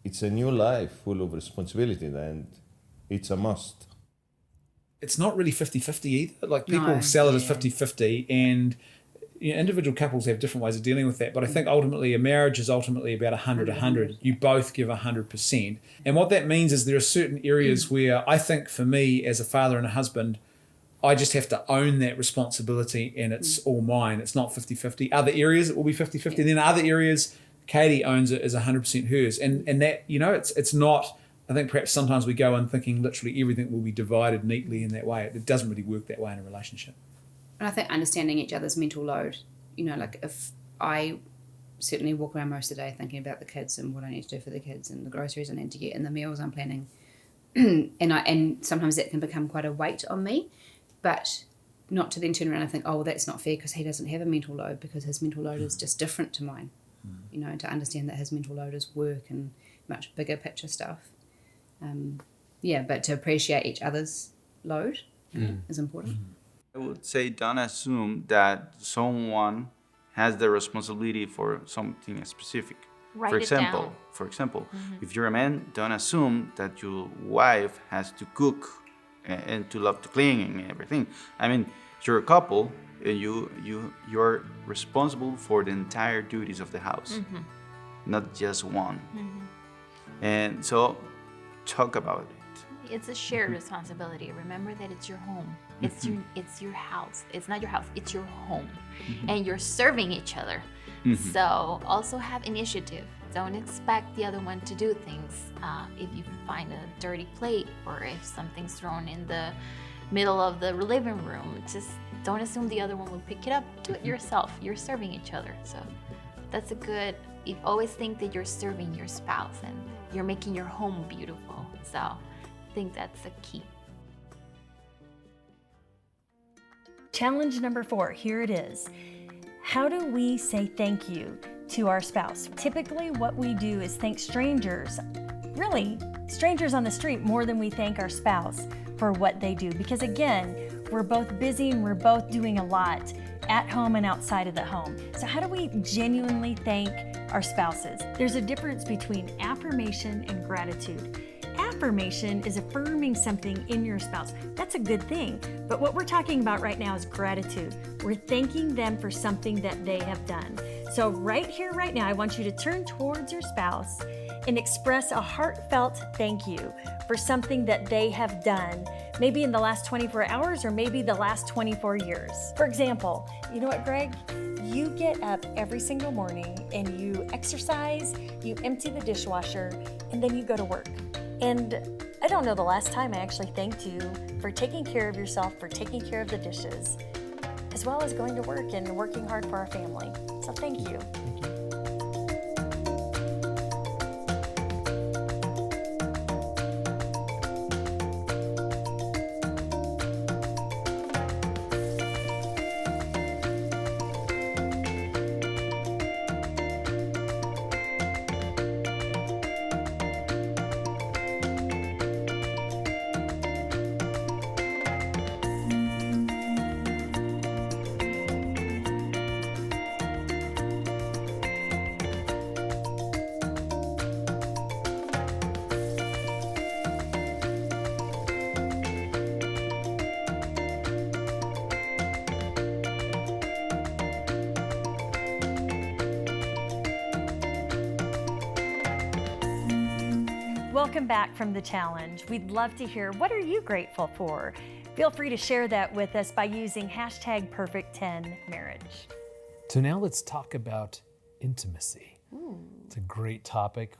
H: it's a new life full of responsibility, and it's a must.
M: It's not really 50-50 either. Like, people sell it as 50-50, and individual couples have different ways of dealing with that. But I think ultimately a marriage is ultimately about 100-100. You both give 100%. And what that means is there are certain areas where I think for me as a father and a husband, I just have to own that responsibility, and it's all mine. It's not 50-50. Other areas it will be 50-50. And then other areas, Katie owns it as 100% hers. And that, it's not, I think perhaps sometimes we go in thinking literally everything will be divided neatly in that way. It doesn't really work that way in a relationship.
I: And I think understanding each other's mental load, like if I certainly walk around most of the day thinking about the kids and what I need to do for the kids and the groceries I need to get and the meals I'm planning, and sometimes that can become quite a weight on me, but not to then turn around and think, oh, well, that's not fair because he doesn't have a mental load, because his mental load is just different to mine. To understand that his mental load is work and much bigger picture stuff. But to appreciate each other's load is important.
L: I would say don't assume that someone has the responsibility for something specific.
D: Write
L: For
D: it
L: example,
D: down.
L: if you're a man, don't assume that your wife has to cook and to love to clean and everything. I mean, you're a couple, and you're responsible for the entire duties of the house, not just one. And so, talk about it.
D: It's a shared responsibility. Remember that it's your home. It's your house. It's not your house. It's your home, and you're serving each other. So also have initiative. Don't expect the other one to do things. If you find a dirty plate or if something's thrown in the middle of the living room, just don't assume the other one will pick it up. Do it yourself. You're serving each other. So that's a good, you always think that you're serving your spouse and you're making your home beautiful. So I think that's a key.
C: Challenge number 4, here it is. How do we say thank you to our spouse? Typically what we do is thank strangers, really strangers on the street, more than we thank our spouse for what they do. Because again, we're both busy and we're both doing a lot at home and outside of the home. So how do we genuinely thank our spouses? There's a difference between affirmation and gratitude. Affirmation is affirming something in your spouse. That's a good thing. But what we're talking about right now is gratitude. We're thanking them for something that they have done. So right here, right now, I want you to turn towards your spouse and express a heartfelt thank you for something that they have done, maybe in the last 24 hours or maybe the last 24 years. For example, you know what, Greg? You get up every single morning and you exercise, you empty the dishwasher, and then you go to work. And I don't know the last time I actually thanked you for taking care of yourself, for taking care of the dishes, as well as going to work and working hard for our family. So thank you. Welcome back from the challenge. We'd love to hear, what are you grateful for? Feel free to share that with us by using #Perfect10Marriage.
B: So now let's talk about intimacy. It's a great topic,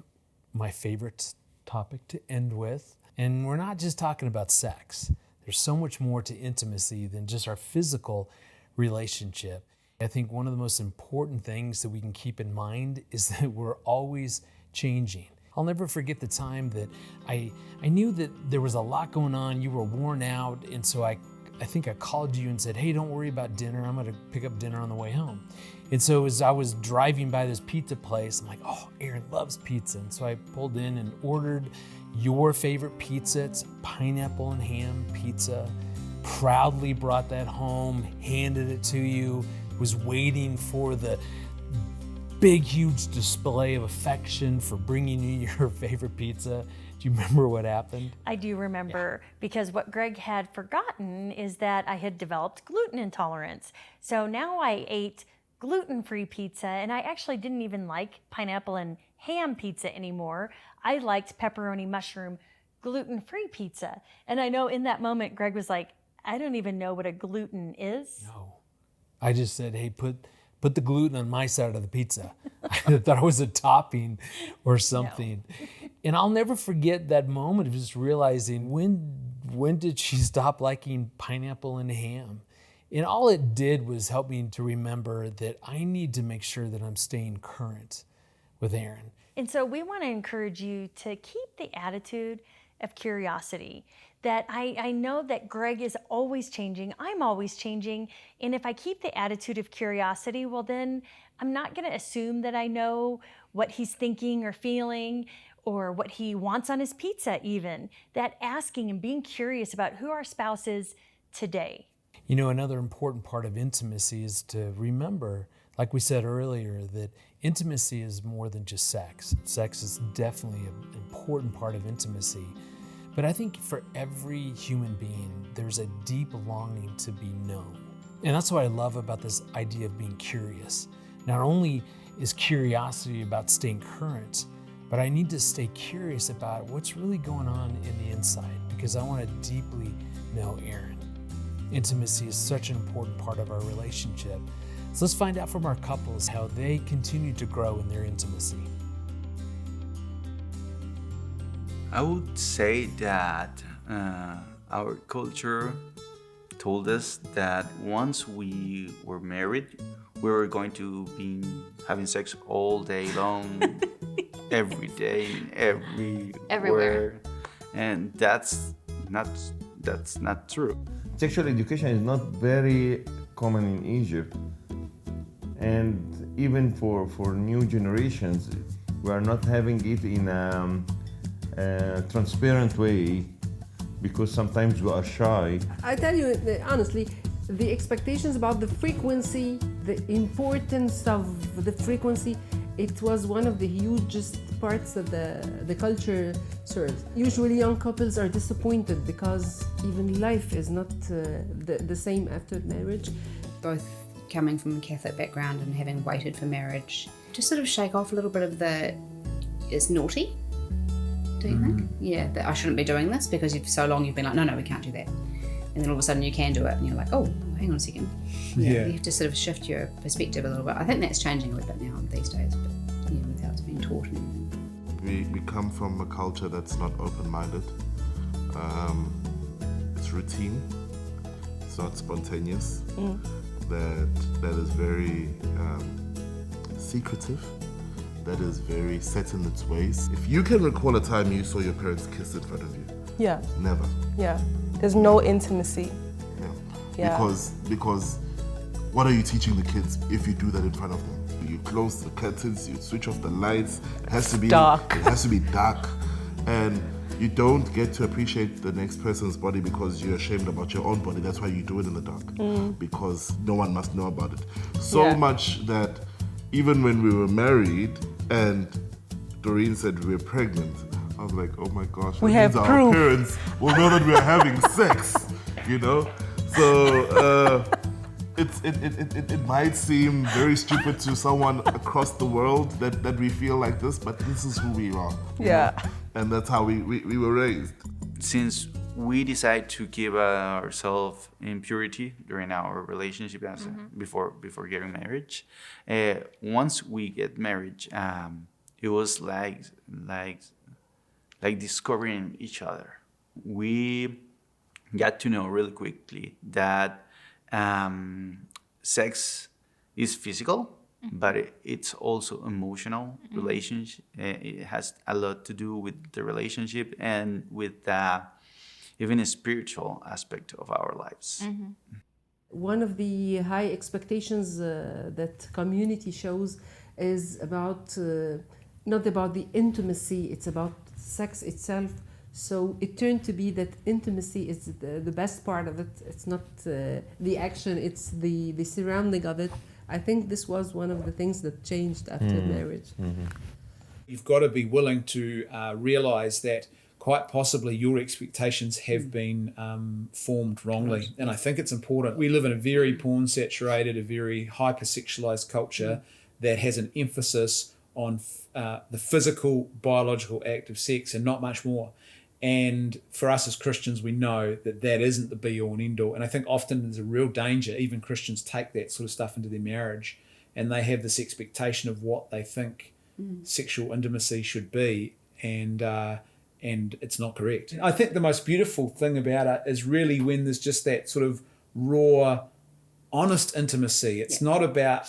B: my favorite topic to end with. And we're not just talking about sex. There's so much more to intimacy than just our physical relationship. I think one of the most important things that we can keep in mind is that we're always changing. I'll never forget the time that I knew that there was a lot going on, you were worn out, and so I think I called you and said, hey, don't worry about dinner, I'm gonna pick up dinner on the way home. And so as I was driving by this pizza place, I'm like, oh, Erin loves pizza. And so I pulled in and ordered your favorite pizza. It's pineapple and ham pizza. Proudly brought that home, handed it to you, was waiting for the big, huge display of affection for bringing you your favorite pizza. Do you remember what happened?
C: I do remember, because what Greg had forgotten is that I had developed gluten intolerance. So now I ate gluten-free pizza, and I actually didn't even like pineapple and ham pizza anymore. I liked pepperoni mushroom gluten-free pizza. And I know in that moment, Greg was like, I don't even know what a gluten is.
B: No. I just said, hey, put the gluten on my side of the pizza. I thought it was a topping or something. No. And I'll never forget that moment of just realizing when did she stop liking pineapple and ham? And all it did was help me to remember that I need to make sure that I'm staying current with Erin.
C: And so we want to encourage you to keep the attitude of curiosity, that I know that Greg is always changing, I'm always changing, and if I keep the attitude of curiosity, well then I'm not going to assume that I know what he's thinking or feeling or what he wants on his pizza even. That asking and being curious about who our spouse is today.
B: You know, another important part of intimacy is to remember, like we said earlier, that intimacy is more than just sex. Sex is definitely an important part of intimacy. But I think for every human being, there's a deep longing to be known. And that's what I love about this idea of being curious. Not only is curiosity about staying current, but I need to stay curious about what's really going on in the inside, because I want to deeply know Erin. Intimacy is such an important part of our relationship. So let's find out from our couples how they continue to grow in their intimacy.
L: I would say that our culture told us that once we were married, we were going to be having sex all day long, every day, everywhere. And that's not true.
H: Sexual education is not very common in Egypt, and even for new generations, we are not having it in a transparent way because sometimes we are shy.
F: I tell you honestly, the expectations about the frequency, the importance of the frequency, it was one of the hugest parts that the culture serves. Usually young couples are disappointed because even life is not the same after marriage.
I: Both coming from a Catholic background and having waited for marriage, to sort of shake off a little bit of it's naughty, do you think? Yeah, that I shouldn't be doing this because for so long you've been like, no, we can't do that. And then all of a sudden you can do it and you're like, oh, hang on a second. Yeah. You have to sort of shift your perspective a little bit. I think that's changing a little bit now these days, but yeah, without being taught anything.
J: We come from a culture that's not open-minded. It's routine. It's not spontaneous. That is very secretive. That is very set in its ways. If you can recall a time you saw your parents kiss in front of you.
E: Yeah.
J: Never.
E: Yeah. There's no intimacy.
J: Yeah. Because what are you teaching the kids if you do that in front of them? You close the curtains, you switch off the lights. It has to be dark. It has to be dark. And you don't get to appreciate the next person's body because you're ashamed about your own body. That's why you do it in the dark. Because no one must know about it. So much that even when we were married and Doreen said we were pregnant, I was like, oh my gosh,
E: we have
J: our
E: proof.
J: parents will know that we are having sex, you know? So it might seem very stupid to someone across the world that we feel like this, but this is who we are.
E: Yeah.
J: And that's how we were raised.
L: Since we decided to keep ourselves in purity during our relationship before getting married, once we get married, it was like discovering each other. We got to know really quickly that sex is physical, but it's also emotional relationship. It has a lot to do with the relationship and with even a spiritual aspect of our lives.
F: One of the high expectations that community shows is about not about the intimacy, it's about sex itself. So it turned to be that intimacy is the best part of it. It's not the action, it's the surrounding of it. I think this was one of the things that changed after marriage.
M: You've got to be willing to realize that quite possibly your expectations have been formed wrongly. And I think it's important. We live in a very porn-saturated, a very hypersexualized culture that has an emphasis on the physical, biological act of sex and not much more. And for us as Christians, we know that that isn't the be all and end all. And I think often there's a real danger, even Christians take that sort of stuff into their marriage and they have this expectation of what they think sexual intimacy should be. And it's not correct. I think the most beautiful thing about it is really when there's just that sort of raw, honest intimacy. It's not about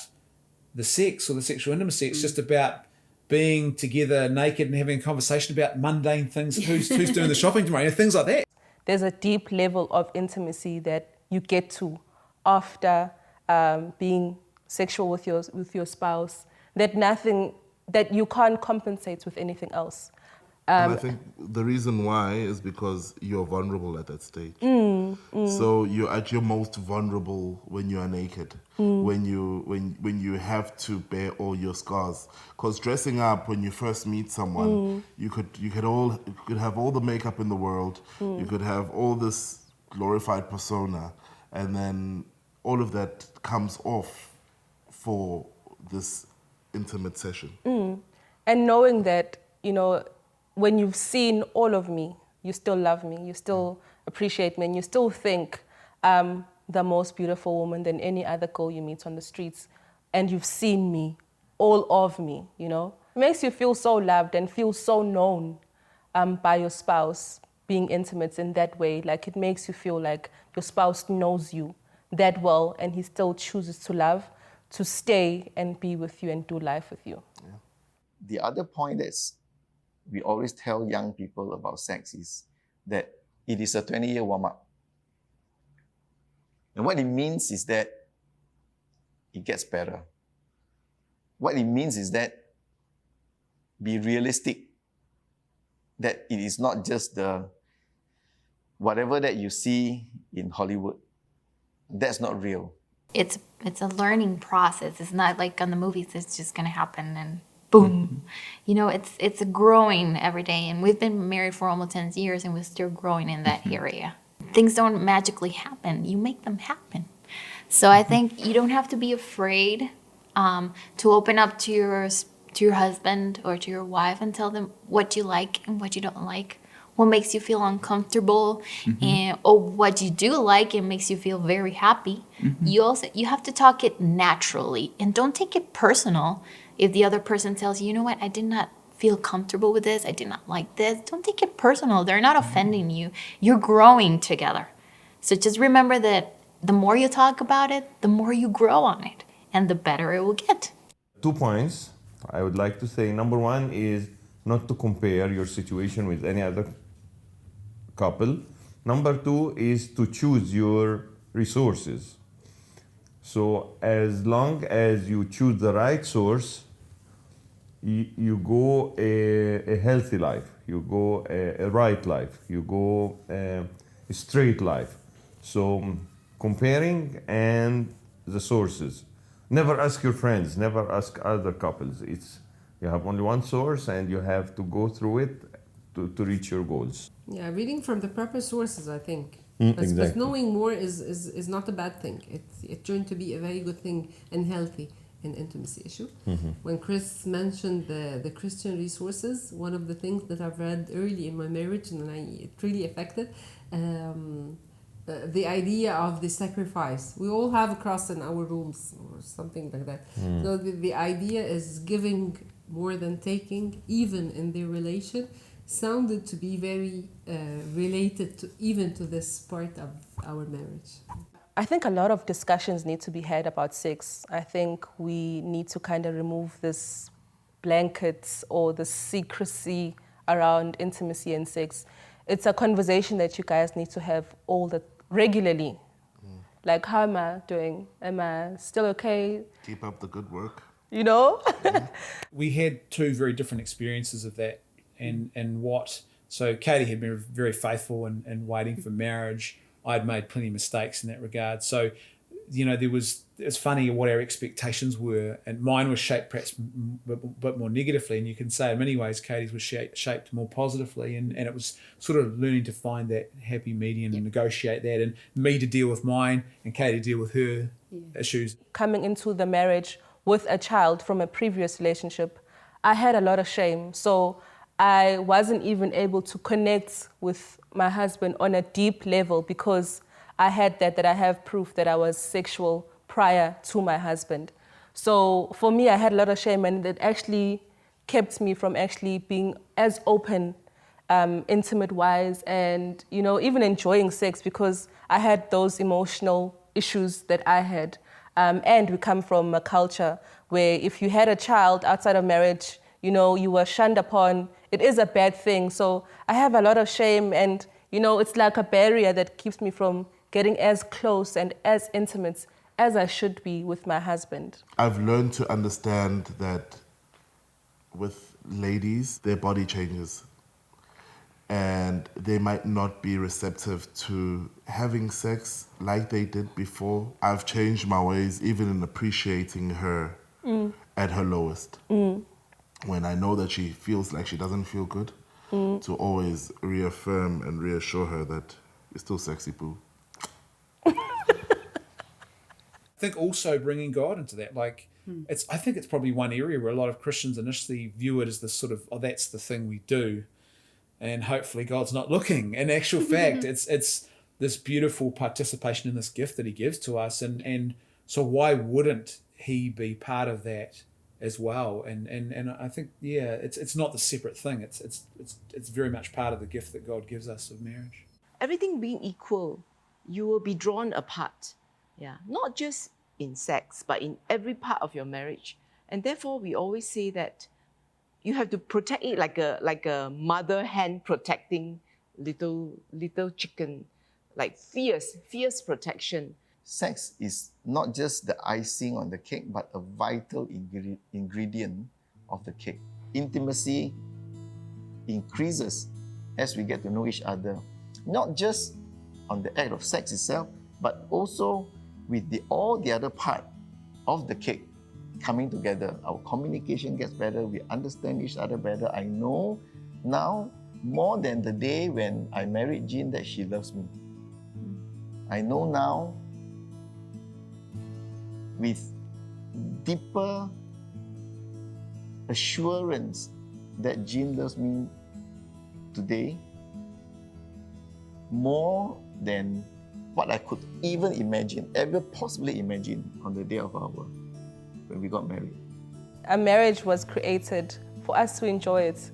M: the sex or the sexual intimacy. It's just about being together naked and having a conversation about mundane things. Who's doing the shopping tomorrow? Things like that.
E: There's a deep level of intimacy that you get to after being sexual with your spouse that you can't compensate with anything else.
J: And I think the reason why is because you're vulnerable at that stage. So you're at your most vulnerable when you are naked, when you have to bear all your scars. Because dressing up when you first meet someone, you could have all the makeup in the world, you could have all this glorified persona, and then all of that comes off for this intimate session.
E: And knowing that, when you've seen all of me, you still love me, you still appreciate me, and you still think I'm the most beautiful woman than any other girl you meet on the streets, and you've seen me, all of me, It makes you feel so loved and feel so known by your spouse, being intimate in that way. Like, it makes you feel like your spouse knows you that well, and he still chooses to love, to stay and be with you and do life with you.
G: Yeah. The other point is, we always tell young people about sex is that it is a 20-year warm-up. And what it means is that it gets better. What it means is that be realistic, that it is not just whatever that you see in Hollywood. That's not real.
D: It's a learning process. It's not like on the movies, it's just going to happen and boom. It's growing every day. And we've been married for almost 10 years and we're still growing in that area. Things don't magically happen. You make them happen. So I think you don't have to be afraid to open up to your husband or to your wife and tell them what you like and what you don't like, what makes you feel uncomfortable, or what you do like and makes you feel very happy. You have to talk it naturally and don't take it personal. If the other person tells you, what, I did not feel comfortable with this, I did not like this, don't take it personal. They're not offending you. You're growing together. So just remember that the more you talk about it, the more you grow on it, and the better it will get.
H: 2 points I would like to say. Number one is not to compare your situation with any other couple. Number two is to choose your resources. So as long as you choose the right source, you go a healthy life, you go a right life, you go a straight life. So comparing and the sources. Never ask your friends, never ask other couples. You have only one source and you have to go through it to reach your goals.
F: Yeah, reading from the proper sources, I think.
H: Exactly.
F: But knowing more is not a bad thing. It turned to be a very good thing and healthy in intimacy issue. When Chris mentioned the Christian resources, one of the things that I've read early in my marriage and it really affected the idea of the sacrifice. We all have a cross in our rooms or something like that. So the idea is giving more than taking, even in their relation, sounded to be very related to this part of our marriage.
E: I think a lot of discussions need to be had about sex. I think we need to kind of remove this blankets or the secrecy around intimacy and sex. It's a conversation that you guys need to have regularly. Like, how am I doing? Am I still okay?
J: Keep up the good work.
M: We had two very different experiences of that. So Katie had been very faithful and waiting for marriage. I'd made plenty of mistakes in that regard. So, it's funny what our expectations were, and mine was shaped perhaps a bit more negatively, and you can say in many ways Katie's was shaped more positively, and it was sort of learning to find that happy medium and negotiate that, and me to deal with mine and Katie to deal with her issues.
E: Coming into the marriage with a child from a previous relationship, I had a lot of shame. So I wasn't even able to connect with my husband on a deep level because I had that I have proof that I was sexual prior to my husband. So for me, I had a lot of shame, and it actually kept me from actually being as open, intimate-wise, and even enjoying sex because I had those emotional issues that I had. And we come from a culture where if you had a child outside of marriage, you were shunned upon. It is a bad thing. So I have a lot of shame, and it's like a barrier that keeps me from getting as close and as intimate as I should be with my husband.
J: I've learned to understand that with ladies, their body changes and they might not be receptive to having sex like they did before. I've changed my ways, even in appreciating her at her lowest. When I know that she feels like she doesn't feel good, to always reaffirm and reassure her that you're still sexy, boo.
M: I think also bringing God into that, I think it's probably one area where a lot of Christians initially view it as this sort of, that's the thing we do, and hopefully God's not looking. In actual fact, it's this beautiful participation in this gift that he gives to us, and so why wouldn't he be part of that as well? And I think, it's not the separate thing. It's very much part of the gift that God gives us of marriage.
K: Everything being equal, you will be drawn apart. Yeah, not just in sex, but in every part of your marriage. And therefore, we always say that you have to protect it like a mother hen protecting little chicken, like fierce protection.
G: Sex is not just the icing on the cake, but a vital ingredient of the cake. Intimacy increases as we get to know each other, not just on the act of sex itself, but also with all the other part of the cake coming together. Our communication gets better, we understand each other better. I know now more than the day when I married Jean that she loves me. I know now with deeper assurance that Jean loves me today more than what I could even imagine, ever possibly imagine on the day of when we got married.
E: A marriage was created for us to enjoy it,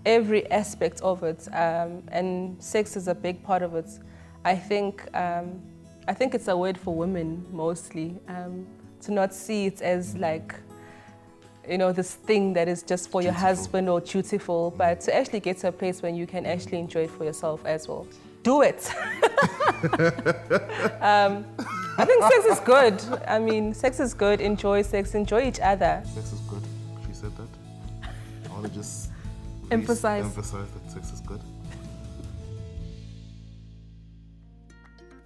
E: every aspect of it, and sex is a big part of it. I think it's a word for women mostly, to not see it as this thing that is just for your husband or dutiful, but to actually get to a place when you can actually enjoy it for yourself as well. Do it. I think sex is good. I mean, sex is good. Enjoy sex. Enjoy each other.
J: Sex is good. She said that. I want to just
E: emphasize
J: that sex is good.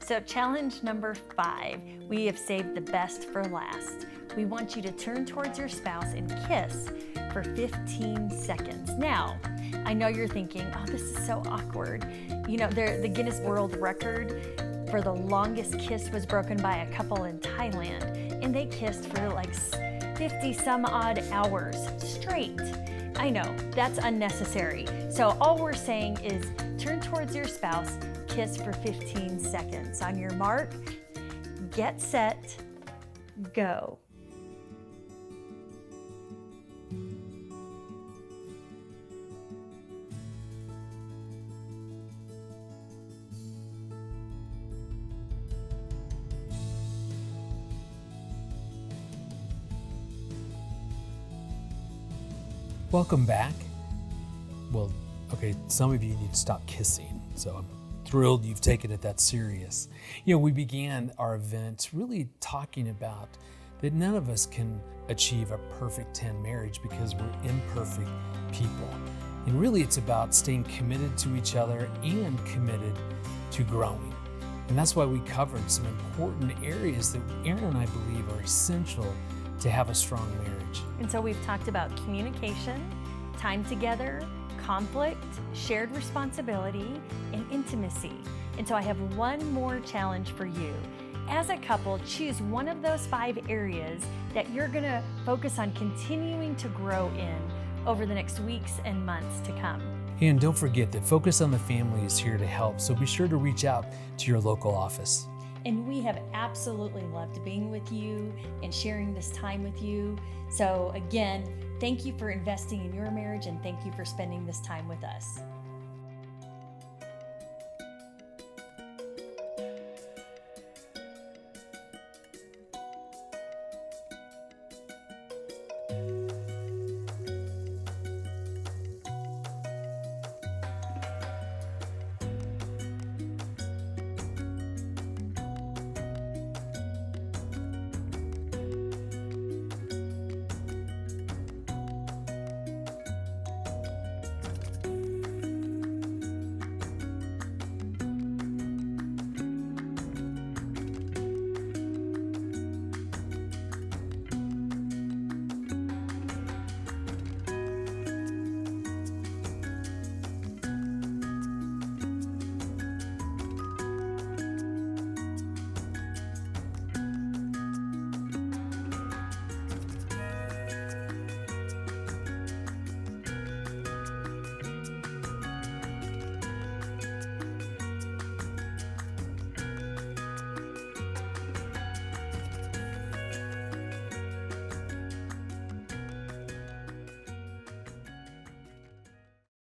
C: So challenge number 5, we have saved the best for last. We want you to turn towards your spouse and kiss for 15 seconds. Now, I know you're thinking, oh, this is so awkward. The Guinness World Record for the longest kiss was broken by a couple in Thailand, and they kissed for 50 some odd hours straight. I know, that's unnecessary. So all we're saying is turn towards your spouse, kiss for 15 seconds. On your mark, get set, go.
B: Welcome back. Well, okay, some of you need to stop kissing, so I'm thrilled you've taken it that serious. We began our event really talking about that none of us can achieve a perfect 10 marriage because we're imperfect people. And really it's about staying committed to each other and committed to growing. And that's why we covered some important areas that Erin and I believe are essential to have a strong marriage.
C: And so we've talked about communication, time together, conflict, shared responsibility, and intimacy. And so I have one more challenge for you. As a couple, choose one of those 5 areas that you're gonna focus on continuing to grow in over the next weeks and months to come.
B: And don't forget that Focus on the Family is here to help, so be sure to reach out to your local office.
C: And we have absolutely loved being with you and sharing this time with you. So again, thank you for investing in your marriage and thank you for spending this time with us.